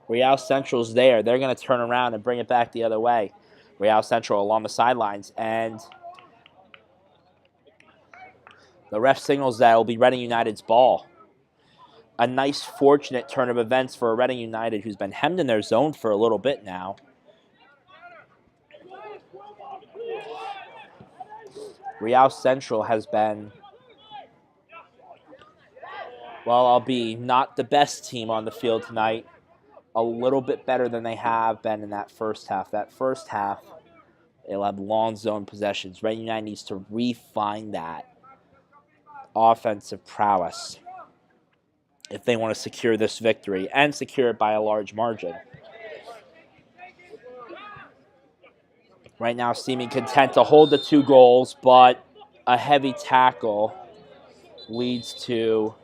Real Central's there. They're going to turn around and bring it back the other way. Real Central along the sidelines, and the ref signals that it will be Reading United's ball. A nice, fortunate turn of events for Reading United, who's been hemmed in their zone for a little bit now. Real Central has been, well, I'll be not the best team on the field tonight. A little bit better than they have been in that first half. That first half, they'll have long zone possessions. Reading United needs to refine that offensive prowess if they want to secure this victory and secure it by a large margin. Right now, seeming content to hold the 2 goals, but a heavy tackle leads to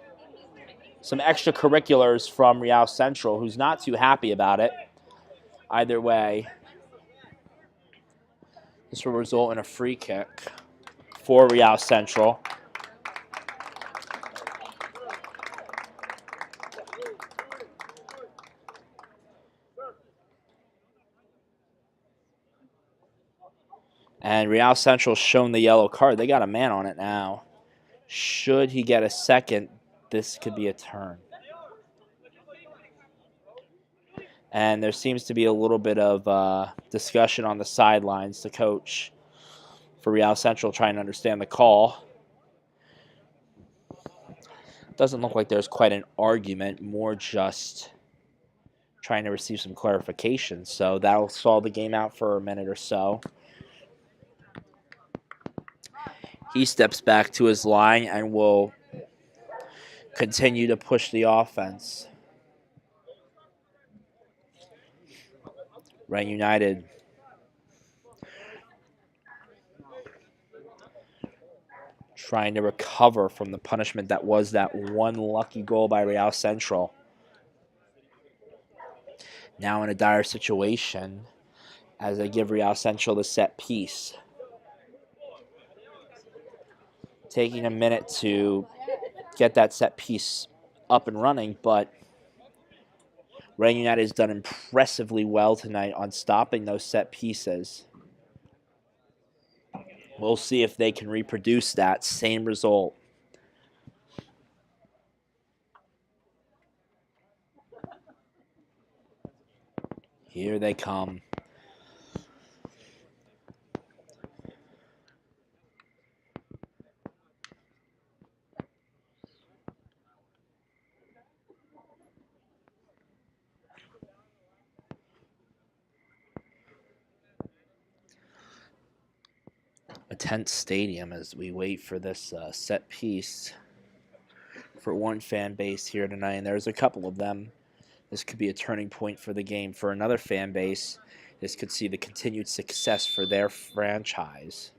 some extracurriculars from Real Central, who's not too happy about it. Either way, this will result in a free kick for Real Central. And Real Central's shown the yellow card. They got a man on it now. Should he get a second, this could be a turn. And there seems to be a little bit of discussion on the sidelines. The coach for Real Central trying to understand the call. Doesn't look like there's quite an argument, more just trying to receive some clarification. So that'll stall the game out for a minute or so. He steps back to his line and will continue to push the offense. Reading United trying to recover from the punishment that was that one lucky goal by Real Central. Now in a dire situation as they give Real Central the set piece. Taking a minute to get that set piece up and running, but Reading United has done impressively well tonight on stopping those set pieces. We'll see if they can reproduce that same result. Here they come. A tense stadium as we wait for this set piece for one fan base here tonight, and there's a couple of them. This could be a turning point for the game. For another fan base, this could see the continued success for their franchise.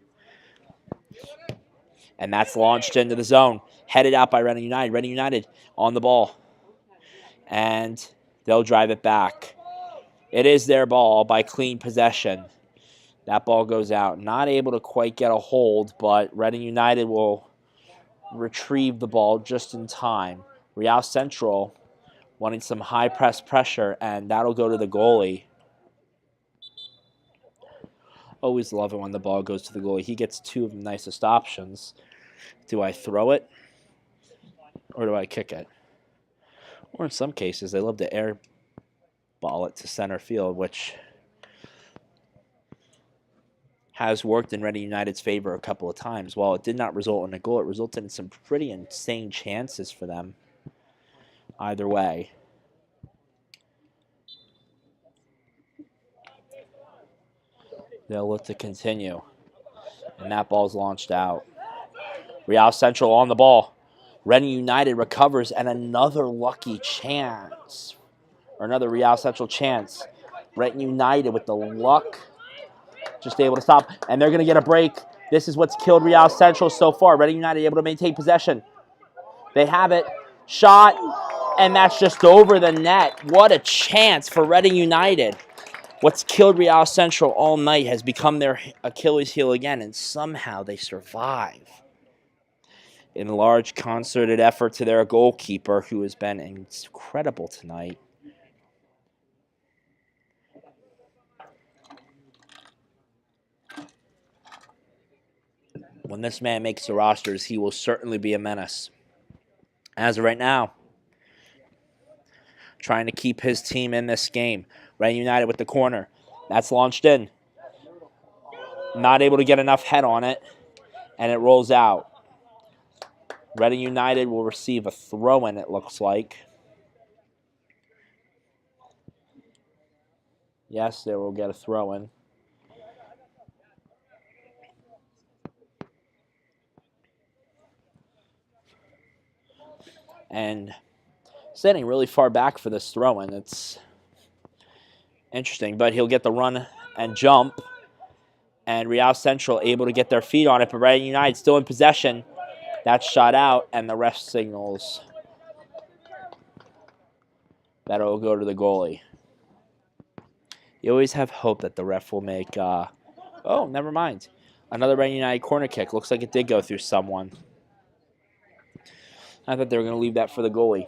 And that's launched into the zone, headed out by Reading United. Reading United on the ball, and they'll drive it back. It is their ball by clean possession. That ball goes out. Not able to quite get a hold, but Reading United will retrieve the ball just in time. Real Central wanting some high press pressure, and that'll go to the goalie. Always love it when the ball goes to the goalie. He gets two of the nicest options. Do I throw it, or do I kick it? Or in some cases, they love to air ball it to center field, which has worked in Reading United's favor a couple of times. While it did not result in a goal, it resulted in some pretty insane chances for them. Either way. They'll look to continue. And that ball's launched out. Real Central on the ball. Reading United recovers, and another lucky chance. Or another Real Central chance. Reading United with the luck. Just able to stop. And they're going to get a break. This is what's killed Real Central so far. Reading United able to maintain possession. They have it. Shot. And that's just over the net. What a chance for Reading United. What's killed Real Central all night has become their Achilles heel again, and somehow they survive. In large concerted effort to their goalkeeper, who has been incredible tonight. When this man makes the rosters, he will certainly be a menace. As of right now, trying to keep his team in this game. Reading United with the corner. That's launched in. Not able to get enough head on it, and it rolls out. Reading United will receive a throw-in, it looks like. Yes, they will get a throw-in. And standing really far back for this throw-in. It's interesting, but he'll get the run and jump. And Real Central able to get their feet on it, but Reading United still in possession. That's shot out, and the ref signals that it will go to the goalie. You always have hope that the ref will make, oh, never mind. Another Reading United corner kick. Looks like it did go through someone. I thought they were going to leave that for the goalie.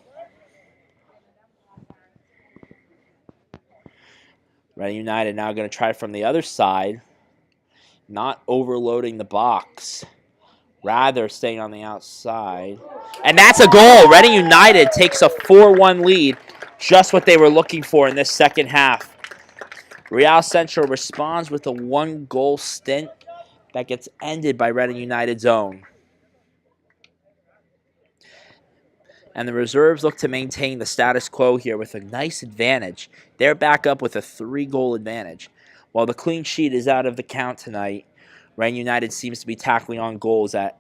Reading United now going to try from the other side, not overloading the box, rather staying on the outside. And that's a goal. Reading United takes a 4-1 lead, just what they were looking for in this second half. Real Central responds with a one-goal stint that gets ended by Reading United's own. And the reserves look to maintain the status quo here with a nice advantage. They're back up with a 3-goal advantage. While the clean sheet is out of the count tonight, Reading United seems to be tackling on goals at,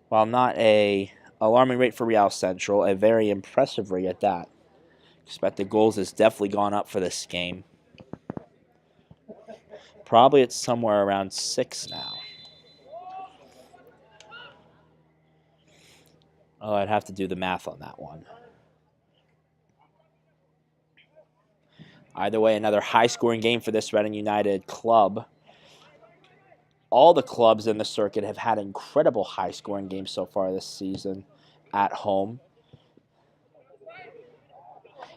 while not a alarming rate for Real Central, a very impressive rate at that. Expected goals has definitely gone up for this game. Probably it's somewhere around 6 now. Oh, I'd have to do the math on that one. Either way, another high-scoring game for this Reading United club. All the clubs in the circuit have had incredible high-scoring games so far this season at home.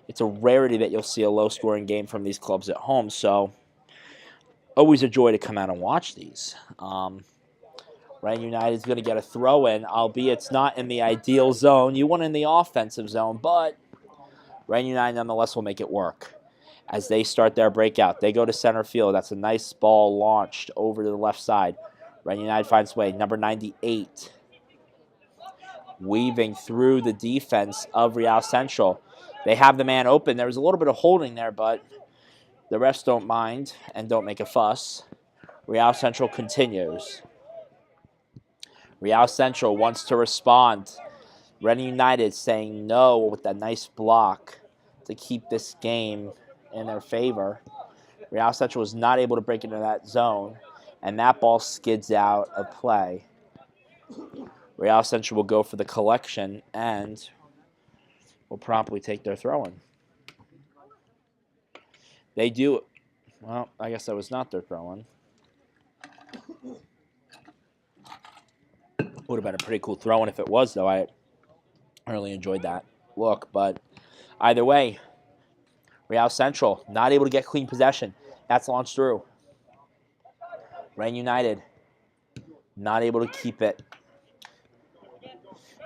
It's a rarity that you'll see a low-scoring game from these clubs at home, so always a joy to come out and watch these. Reading United is going to get a throw-in, albeit it's not in the ideal zone. You want in the offensive zone, but Reading United nonetheless will make it work. As they start their breakout, they go to center field. That's a nice ball launched over to the left side. Reading United finds way. Number 98. Weaving through the defense of Real Central. They have the man open. There was a little bit of holding there, but the refs don't mind and don't make a fuss. Real Central continues. Real Central wants to respond. Reading United saying no with that nice block to keep this game in their favor. Real Central was not able to break into that zone, and that ball skids out of play. Real Central will go for the collection and will promptly take their throw-in. They do. Well, I guess that was not their throw-in. Would have been a pretty cool throw-in if it was, though. I really enjoyed that look, but either way, Real Central not able to get clean possession. That's launched through. Reading United not able to keep it.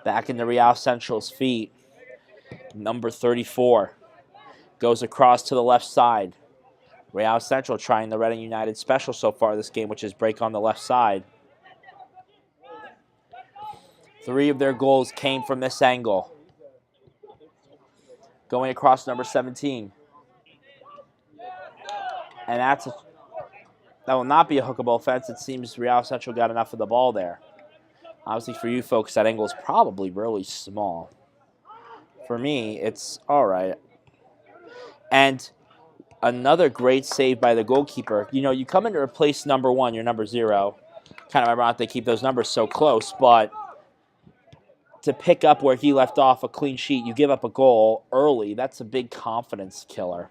Back into Real Central's feet. Number 34 goes across to the left side. Real Central trying the Reading United special so far this game, which is break on the left side. 3 of their goals came from this angle. Going across number 17. And that will not be a hookable offense. It seems Real Central got enough of the ball there. Obviously, for you folks, that angle is probably really small. For me, it's all right. And another great save by the goalkeeper. You know, you come in to replace number 1, your number 0. Kind of ironic they keep those numbers so close, but to pick up where he left off, a clean sheet, you give up a goal early. That's a big confidence killer.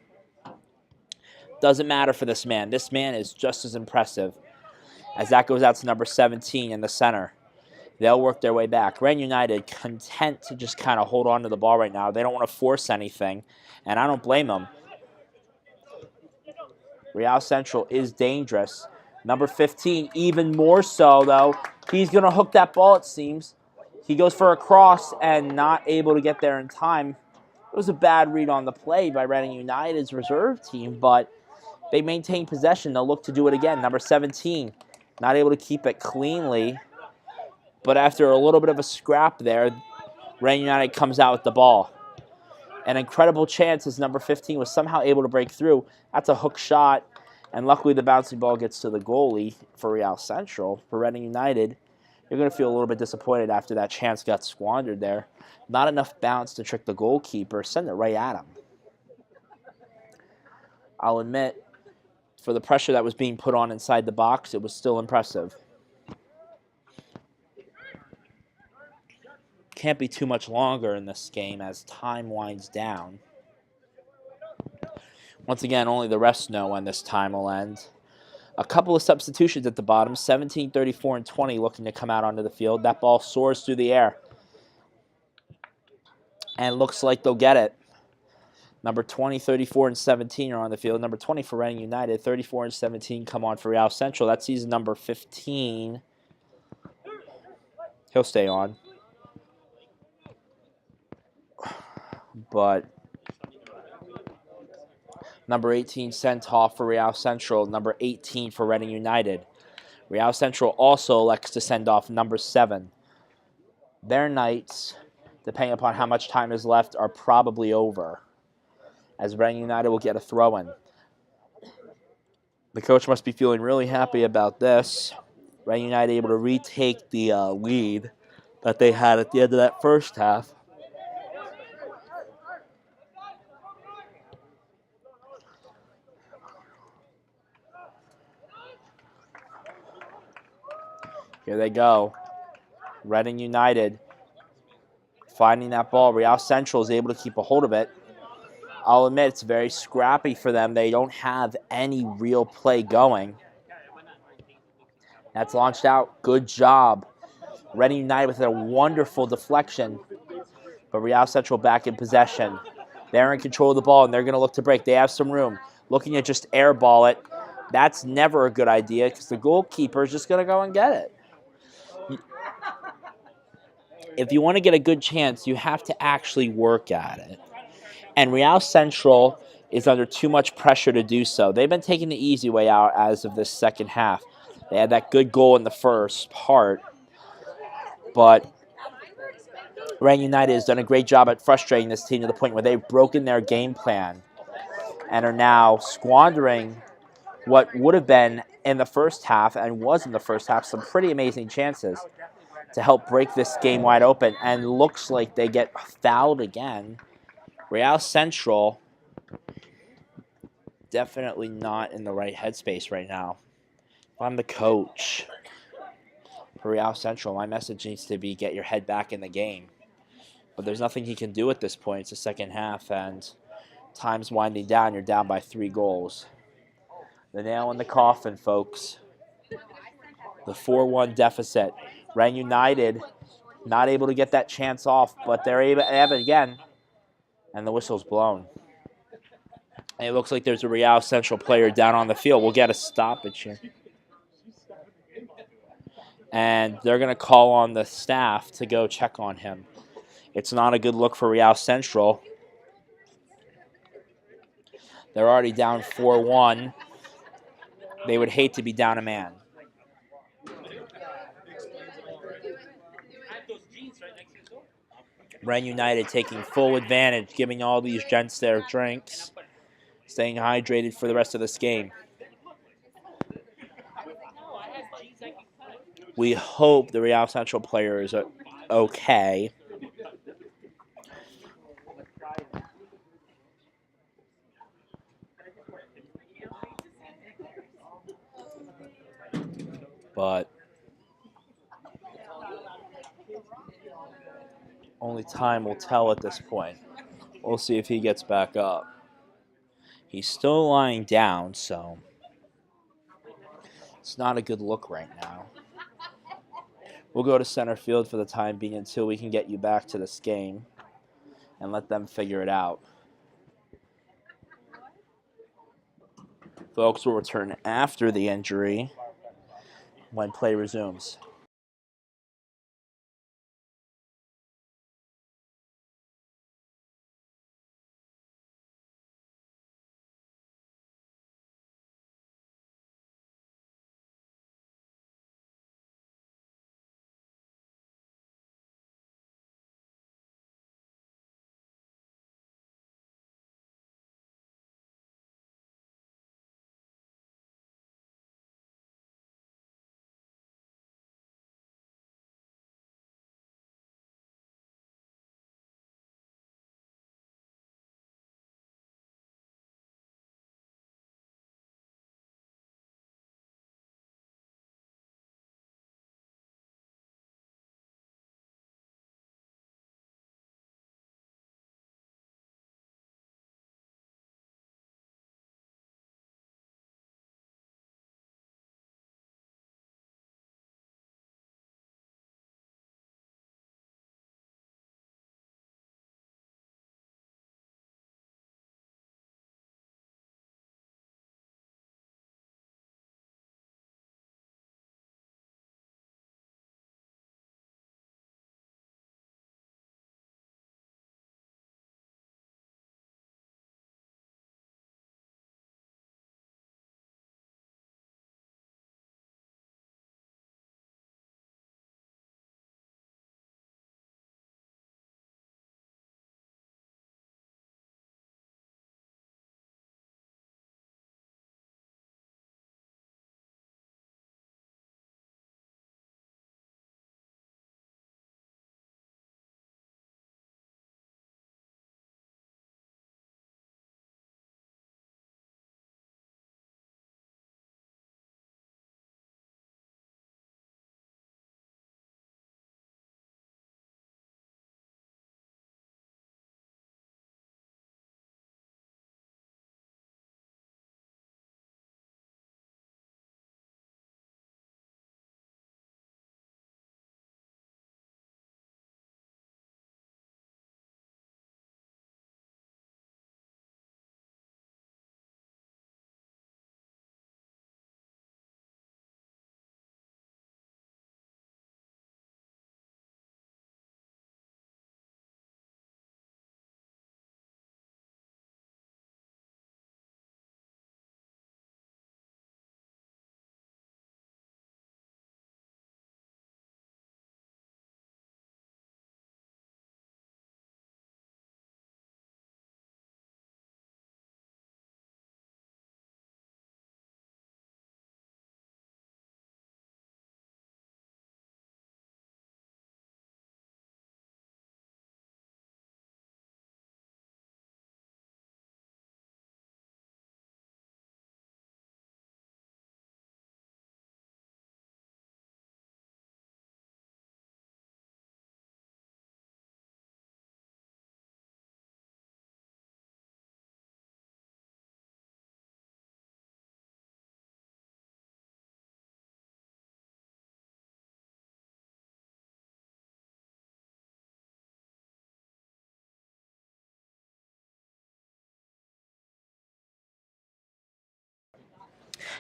Doesn't matter for this man. This man is just as impressive. As that goes out to number 17 in the center. They'll work their way back. Reading United content to just kind of hold on to the ball right now. They don't want to force anything, and I don't blame them. Real Central is dangerous. Number 15, even more so, though. He's going to hook that ball, it seems. He goes for a cross and not able to get there in time. It was a bad read on the play by Reading United's reserve team, but they maintain possession. They'll look to do it again. Number 17, not able to keep it cleanly. But after a little bit of a scrap there, Reading United comes out with the ball. An incredible chance as number 15 was somehow able to break through. That's a hook shot, and luckily the bouncing ball gets to the goalie for Real Central. For Reading United, you're going to feel a little bit disappointed after that chance got squandered there. Not enough bounce to trick the goalkeeper. Send it right at him. I'll admit, for the pressure that was being put on inside the box, it was still impressive. Can't be too much longer in this game as time winds down. Once again, only the refs know when this time will end. A couple of substitutions at the bottom, 17, 34, and 20 looking to come out onto the field. That ball soars through the air. And looks like they'll get it. Number 20, 34, and 17 are on the field. Number 20 for Reading United, 34 and 17 come on for Real Central. That sees number 15. He'll stay on. But number 18 sent off for Real Central. Number 18 for Reading United. Real Central also elects to send off number 7. Their Knights depending upon how much time is left, are probably over, as Reading United will get a throw-in. The coach must be feeling really happy about this. Reading United able to retake the lead that they had at the end of that first half. Here they go. Reading United finding that ball. Real Central is able to keep a hold of it. I'll admit it's very scrappy for them. They don't have any real play going. That's launched out. Good job. Reading United with a wonderful deflection. But Real Central back in possession. They're in control of the ball, and they're going to look to break. They have some room. Looking at just airball it. That's never a good idea because the goalkeeper is just going to go and get it. If you want to get a good chance, you have to actually work at it. And Real Central is under too much pressure to do so. They've been taking the easy way out as of this second half. They had that good goal in the first part, but Reading United has done a great job at frustrating this team to the point where they've broken their game plan and are now squandering what would have been in the first half and was in the first half some pretty amazing chances to help break this game wide open. And looks like they get fouled again. Real Central definitely not in the right headspace right now. If I'm the coach for Real Central, my message needs to be get your head back in the game. But there's nothing he can do at this point. It's the second half, and time's winding down. You're down by 3 goals. The nail in the coffin, folks. The 4-1 deficit. Reading United not able to get that chance off, but they have it again, and the whistle's blown. And it looks like there's a Real Central player down on the field. We'll get a stoppage here. And they're going to call on the staff to go check on him. It's not a good look for Real Central. They're already down 4-1. They would hate to be down a man. Reading United taking full advantage, giving all these gents their drinks, staying hydrated for the rest of this game. We hope the Real Central player is okay. But only time will tell at this point. We'll see if he gets back up. He's still lying down, so it's not a good look right now. We'll go to center field for the time being until we can get you back to this game and let them figure it out. Folks will return after the injury when play resumes.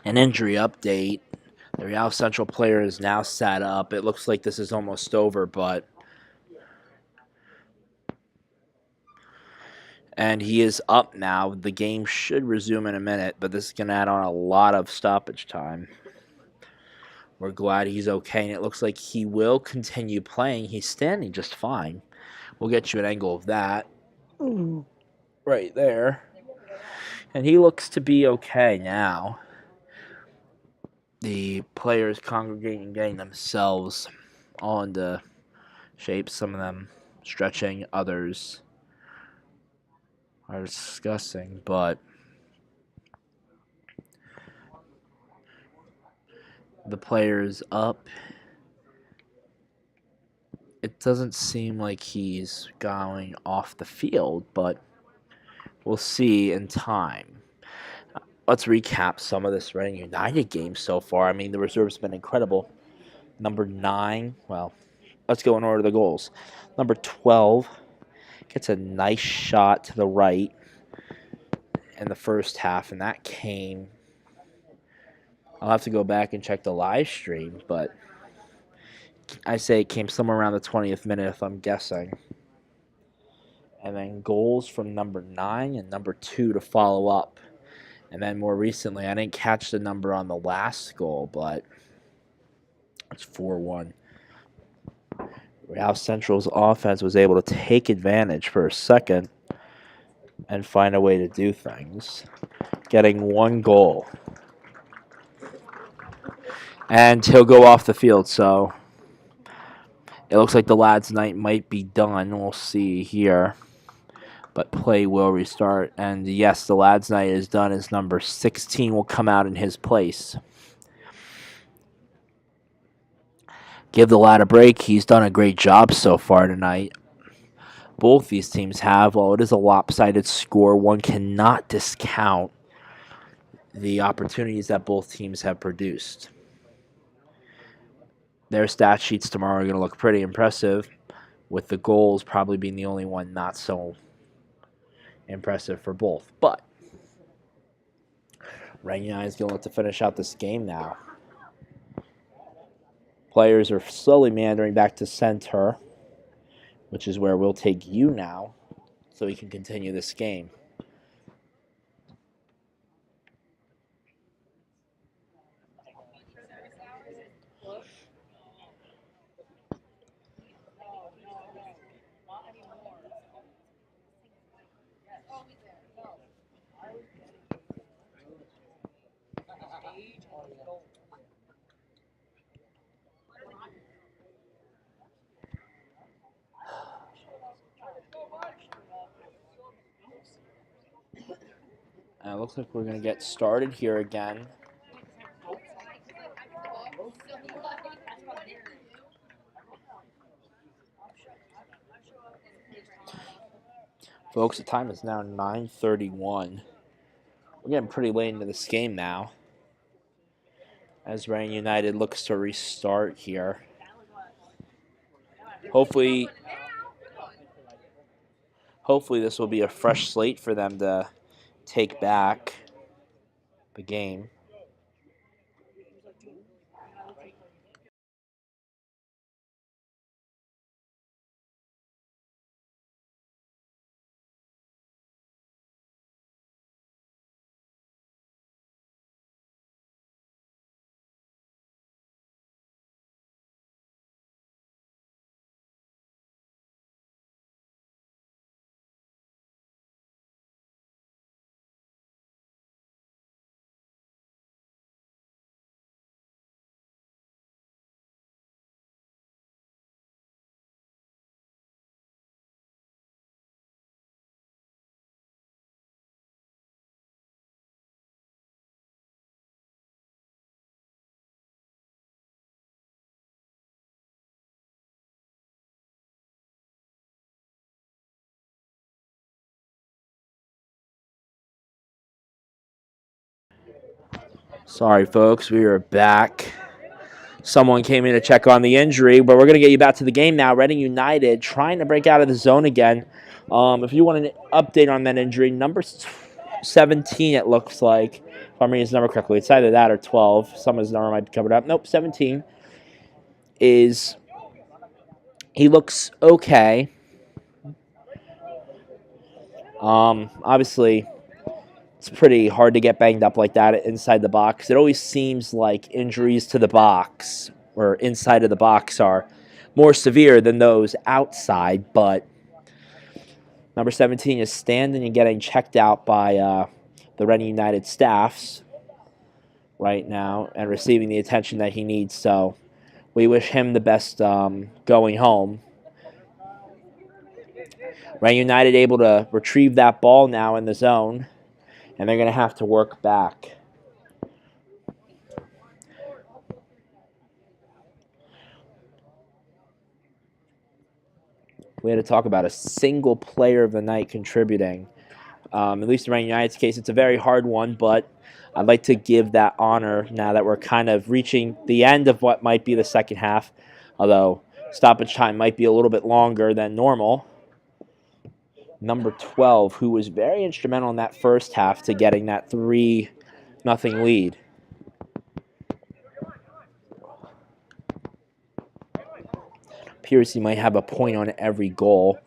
An injury update. The Real Central player is now sat up. It looks like this is almost over, but... And he is up now. The game should resume in a minute, but this is going to add on a lot of stoppage time. We're glad he's okay, and it looks like he will continue playing. He's standing just fine. We'll get you an angle of that. Right there. And he looks to be okay now. The players congregating, getting themselves all into shape. Some of them stretching, others are discussing, but the player's up. It doesn't seem like he's going off the field, but we'll see in time. Let's recap some of this Reading United game so far. I mean, the reserve's been incredible. Number 9, well, let's go in order of the goals. Number 12 gets a nice shot to the right in the first half, and that came... I'll have to go back and check the live stream, but I say it came somewhere around the 20th minute if I'm guessing. And then goals from number 9 and number 2 to follow up. And then more recently, I didn't catch the number on the last goal, but it's 4-1. Real Central's offense was able to take advantage for a second and find a way to do things, getting 1 goal. And he'll go off the field, so it looks like the lads' night might be done. We'll see here. But play will restart. And yes, the lads' night is done as number 16 will come out in his place. Give the lad a break. He's done a great job so far tonight. Both these teams have. While it is a lopsided score, one cannot discount the opportunities that both teams have produced. Their stat sheets tomorrow are going to look pretty impressive, with the goals probably being the only one not so impressive for both. But Reading United is going to look to finish out this game now. Players are slowly meandering back to center, which is where we'll take you now so we can continue this game. And it looks like we're going to get started here again. Folks, the time is now 9:31. We're getting pretty late into this game now, as Reading United looks to restart here. Hopefully this will be a fresh slate for them to take back the game. Sorry, folks, we are back. Someone came in to check on the injury, but we're going to get you back to the game now. Reading United trying to break out of the zone again. If you want an update on that injury, number 17, it looks like, if I'm reading his number correctly, it's either that or 12. Some of his number might be covered up. Nope, 17 is, he looks okay. Obviously, it's pretty hard to get banged up like that inside the box. It always seems like injuries to the box or inside of the box are more severe than those outside, but number 17 is standing and getting checked out by the Reading United staffs right now and receiving the attention that he needs. So we wish him the best going home. Reading United able to retrieve that ball now in the zone, and they're going to have to work back. We had to talk about a single player of the night contributing. At least in Reading United's case, it's a very hard one, but I'd like to give that honor now that we're kind of reaching the end of what might be the second half, although stoppage time might be a little bit longer than normal. Number 12, who was very instrumental in that first half to getting that 3-0 lead. Appears he might have a point on every goal,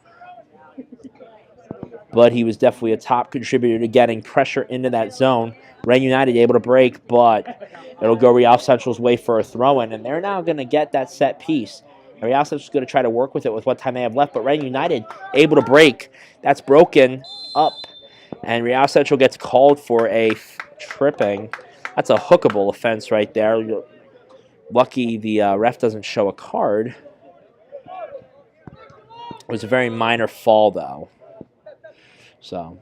but he was definitely a top contributor to getting pressure into that zone. Reading United able to break, but it'll go Real Central's way for a throw-in, and they're now going to get that set piece. And Real Central's going to try to work with it with what time they have left, but Reading United able to break. That's broken up, and Real Central gets called for a tripping. That's a hookable offense right there. Lucky the ref doesn't show a card. It was a very minor fall, though. So,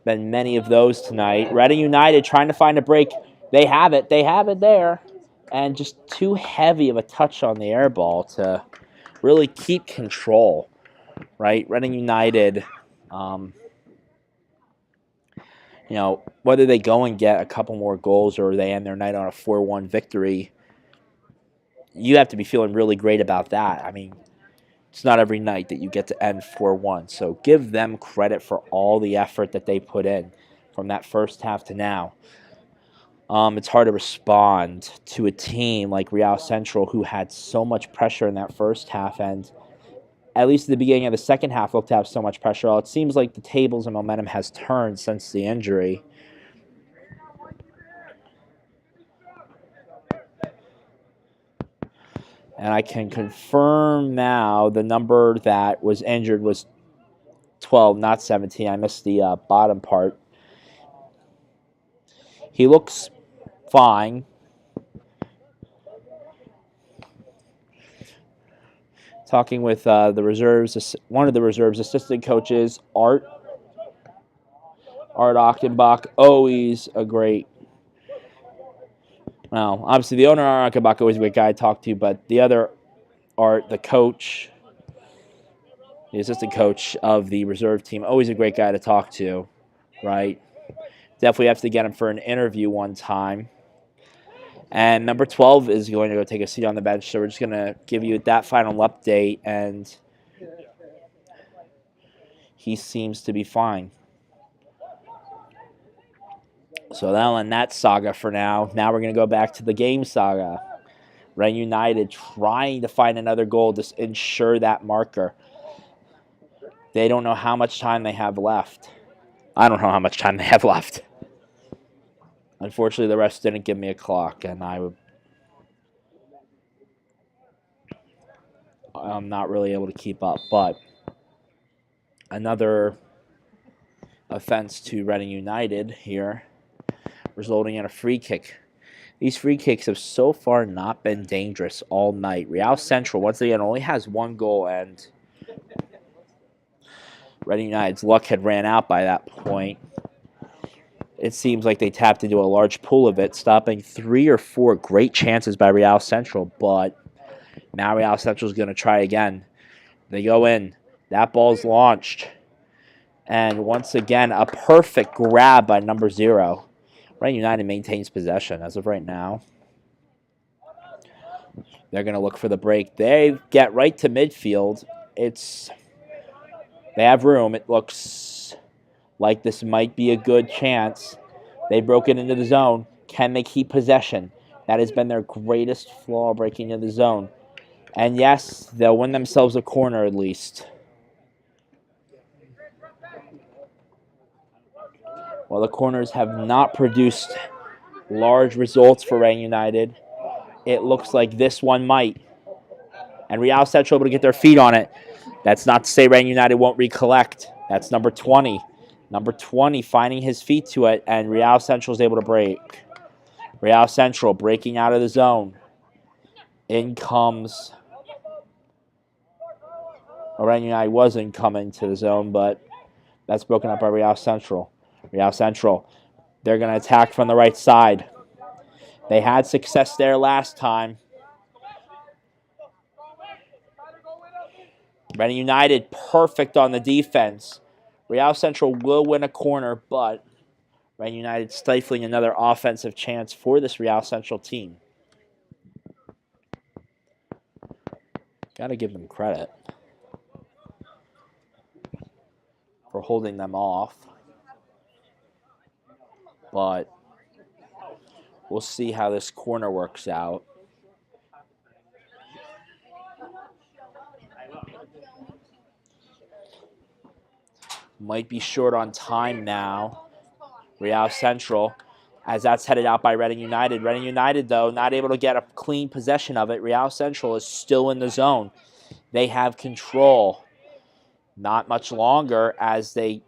been many of those tonight. Reading United trying to find a break. They have it. They have it there. And just too heavy of a touch on the air ball to really keep control, right? Reading United, whether they go and get a couple more goals or they end their night on a 4-1 victory, you have to be feeling really great about that. I mean, it's not every night that you get to end 4-1. So give them credit for all the effort that they put in from that first half to now. It's hard to respond to a team like Real Central who had so much pressure in that first half and at least at the beginning of the second half looked to have so much pressure. It seems like the tables and momentum has turned since the injury. And I can confirm now the number that was injured was 12, not 17. I missed the bottom part. He looks fine. Talking with the reserves, one of the reserves assistant coaches, Art Achenbach, always a great. Well, obviously the owner, Art Achenbach, always a great guy to talk to, but the other Art, the coach, the assistant coach of the reserve team, always a great guy to talk to, right? Definitely have to get him for an interview one time. And number 12 is going to go take a seat on the bench, so we're just going to give you that final update, and he seems to be fine. So that'll end that saga for now. Now we're going to go back to the game saga. Reading United trying to find another goal to ensure that marker. They don't know how much time they have left. I don't know how much time they have left. Unfortunately, the refs didn't give me a clock, and I'm not really able to keep up. But another offense to Reading United here, resulting in a free kick. These free kicks have so far not been dangerous all night. Real Central, once again, only has one goal, and Reading United's luck had ran out by that point. It seems like they tapped into a large pool of it, stopping 3 or 4 great chances by Real Central, but now Real Central is going to try again. They go in. That ball's launched. And once again, a perfect grab by number 0. Reading United maintains possession as of right now. They're going to look for the break. They get right to midfield. They have room. It looks like this might be a good chance. They broke it into the zone. Can they keep possession? That has been their greatest flaw, breaking into the zone. And yes, they'll win themselves a corner at least. Well, the corners have not produced large results for Reading United. It looks like this one might. And Real Central able to get their feet on it. That's not to say Reading United won't recollect. That's number 20. Number 20 finding his feet to it, and Real Central is able to break. Real Central breaking out of the zone. In comes... Reading United wasn't coming to the zone, but that's broken up by Real Central. Real Central, they're going to attack from the right side. They had success there last time. Reading United perfect on the defense. Real Central will win a corner, but Reading United stifling another offensive chance for this Real Central team. Got to give them credit for holding them off. But we'll see how this corner works out. Might be short on time now. Real Central, as that's headed out by Reading United. Reading United, though, not able to get a clean possession of it. Real Central is still in the zone. They have control. Not much longer as they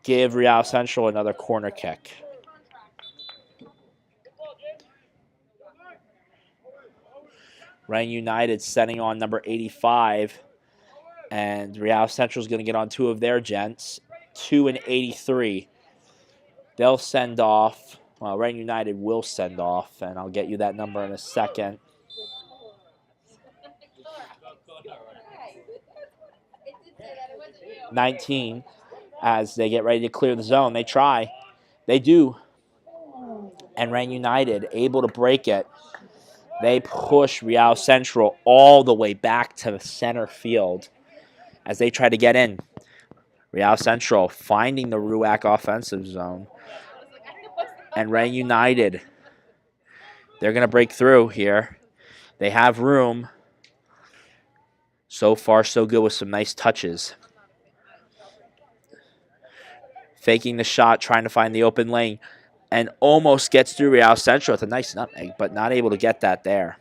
give Real Central another corner kick. Reading United setting on number 85. And Real Central is going to get on two of their gents, 2 and 83. They'll send off. Well, Reading United will send off, and I'll get you that number in a second. $19 as they get ready to clear the zone. They try. They do. And Reading United able to break it. They push Real Central all the way back to the center field as they try to get in. Real Central finding the RUAC offensive zone. And Reading United, they're going to break through here. They have room. So far, so good with some nice touches. Faking the shot, trying to find the open lane. And almost gets through Real Central with a nice nutmeg, but not able to get that there.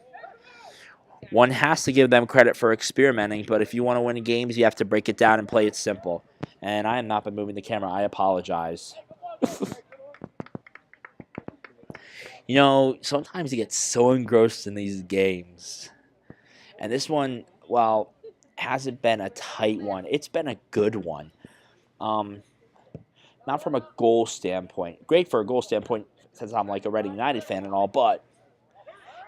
One has to give them credit for experimenting, but if you want to win games, you have to break it down and play it simple. And I have not been moving the camera. I apologize. You know, sometimes you get so engrossed in these games. And this one, well, hasn't been a tight one. It's been a good one. Not from a goal standpoint. Great for a goal standpoint since I'm like a Reading United fan and all, but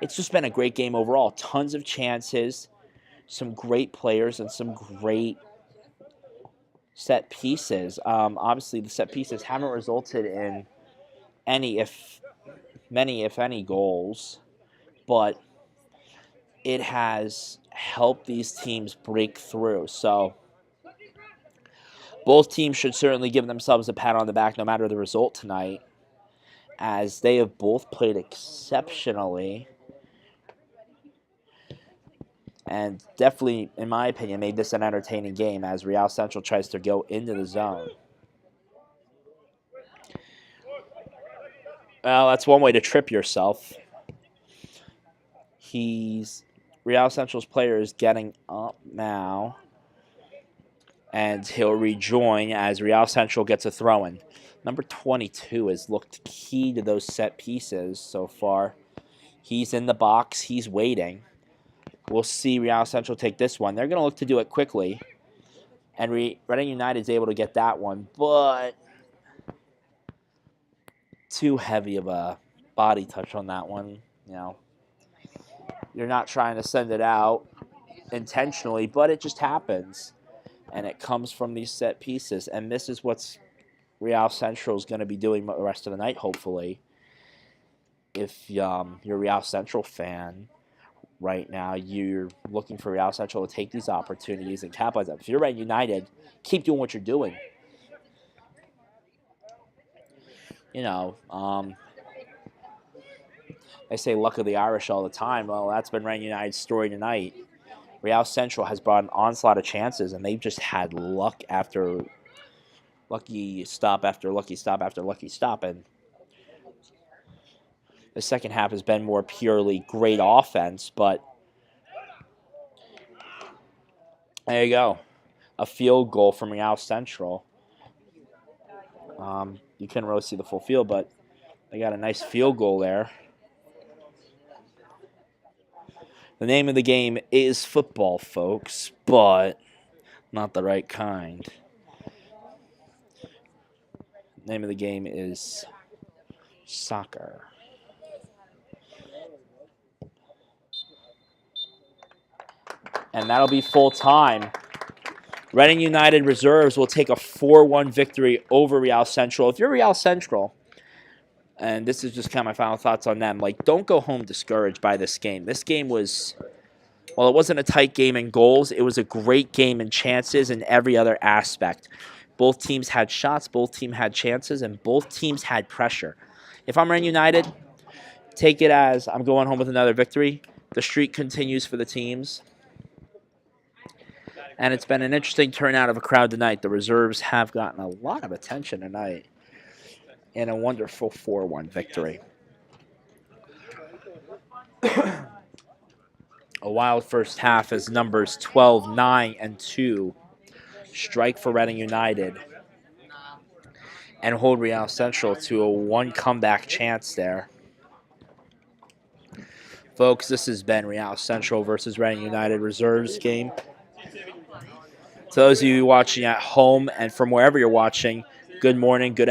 it's just been a great game overall. Tons of chances, some great players, and some great set pieces. Obviously, the set pieces haven't resulted in many, if any, goals, but it has helped these teams break through. So both teams should certainly give themselves a pat on the back no matter the result tonight, as they have both played exceptionally and definitely, in my opinion, made this an entertaining game as Real Central tries to go into the zone. Well, that's one way to trip yourself. Real Central's player is getting up now, and he'll rejoin as Real Central gets a throw-in. Number 22 has looked key to those set pieces so far. He's in the box. He's waiting. We'll see Real Central take this one. They're going to look to do it quickly. And Reading United is able to get that one, but too heavy of a body touch on that one. You know, you're not trying to send it out intentionally, but it just happens. And it comes from these set pieces. And this is what's Real Central is going to be doing the rest of the night, hopefully. If you're a Real Central fan right now, you're looking for Real Central to take these opportunities and capitalize them. If you're Reading United, keep doing what you're doing. you know, I say luck of the Irish all the time. Well, that's been Reading United's story tonight. Real Central has brought an onslaught of chances, and they've just had luck after lucky stop after lucky stop after lucky stop. And the second half has been more purely great offense, but there you go. A field goal from Real Central. You couldn't really see the full field, but they got a nice field goal there. The name of the game is football, folks, but not the right kind. The name of the game is soccer. And that'll be full time. Reading United reserves will take a 4-1 victory over Real Central. If you're Real Central, and this is just kind of my final thoughts on them, like, don't go home discouraged by this game. This game was, well, it wasn't a tight game in goals. It was a great game in chances and every other aspect. Both teams had shots, both teams had chances, and both teams had pressure. If I'm Reading United, take it as I'm going home with another victory. The streak continues for the teams. And it's been an interesting turnout of a crowd tonight. The reserves have gotten a lot of attention tonight in a wonderful 4-1 victory. A wild first half as numbers 12, 9, and 2 strike for Reading United and hold Real Central to a one comeback chance there. Folks, this has been Real Central versus Reading United reserves game. To those of you watching at home and from wherever you're watching, good morning, good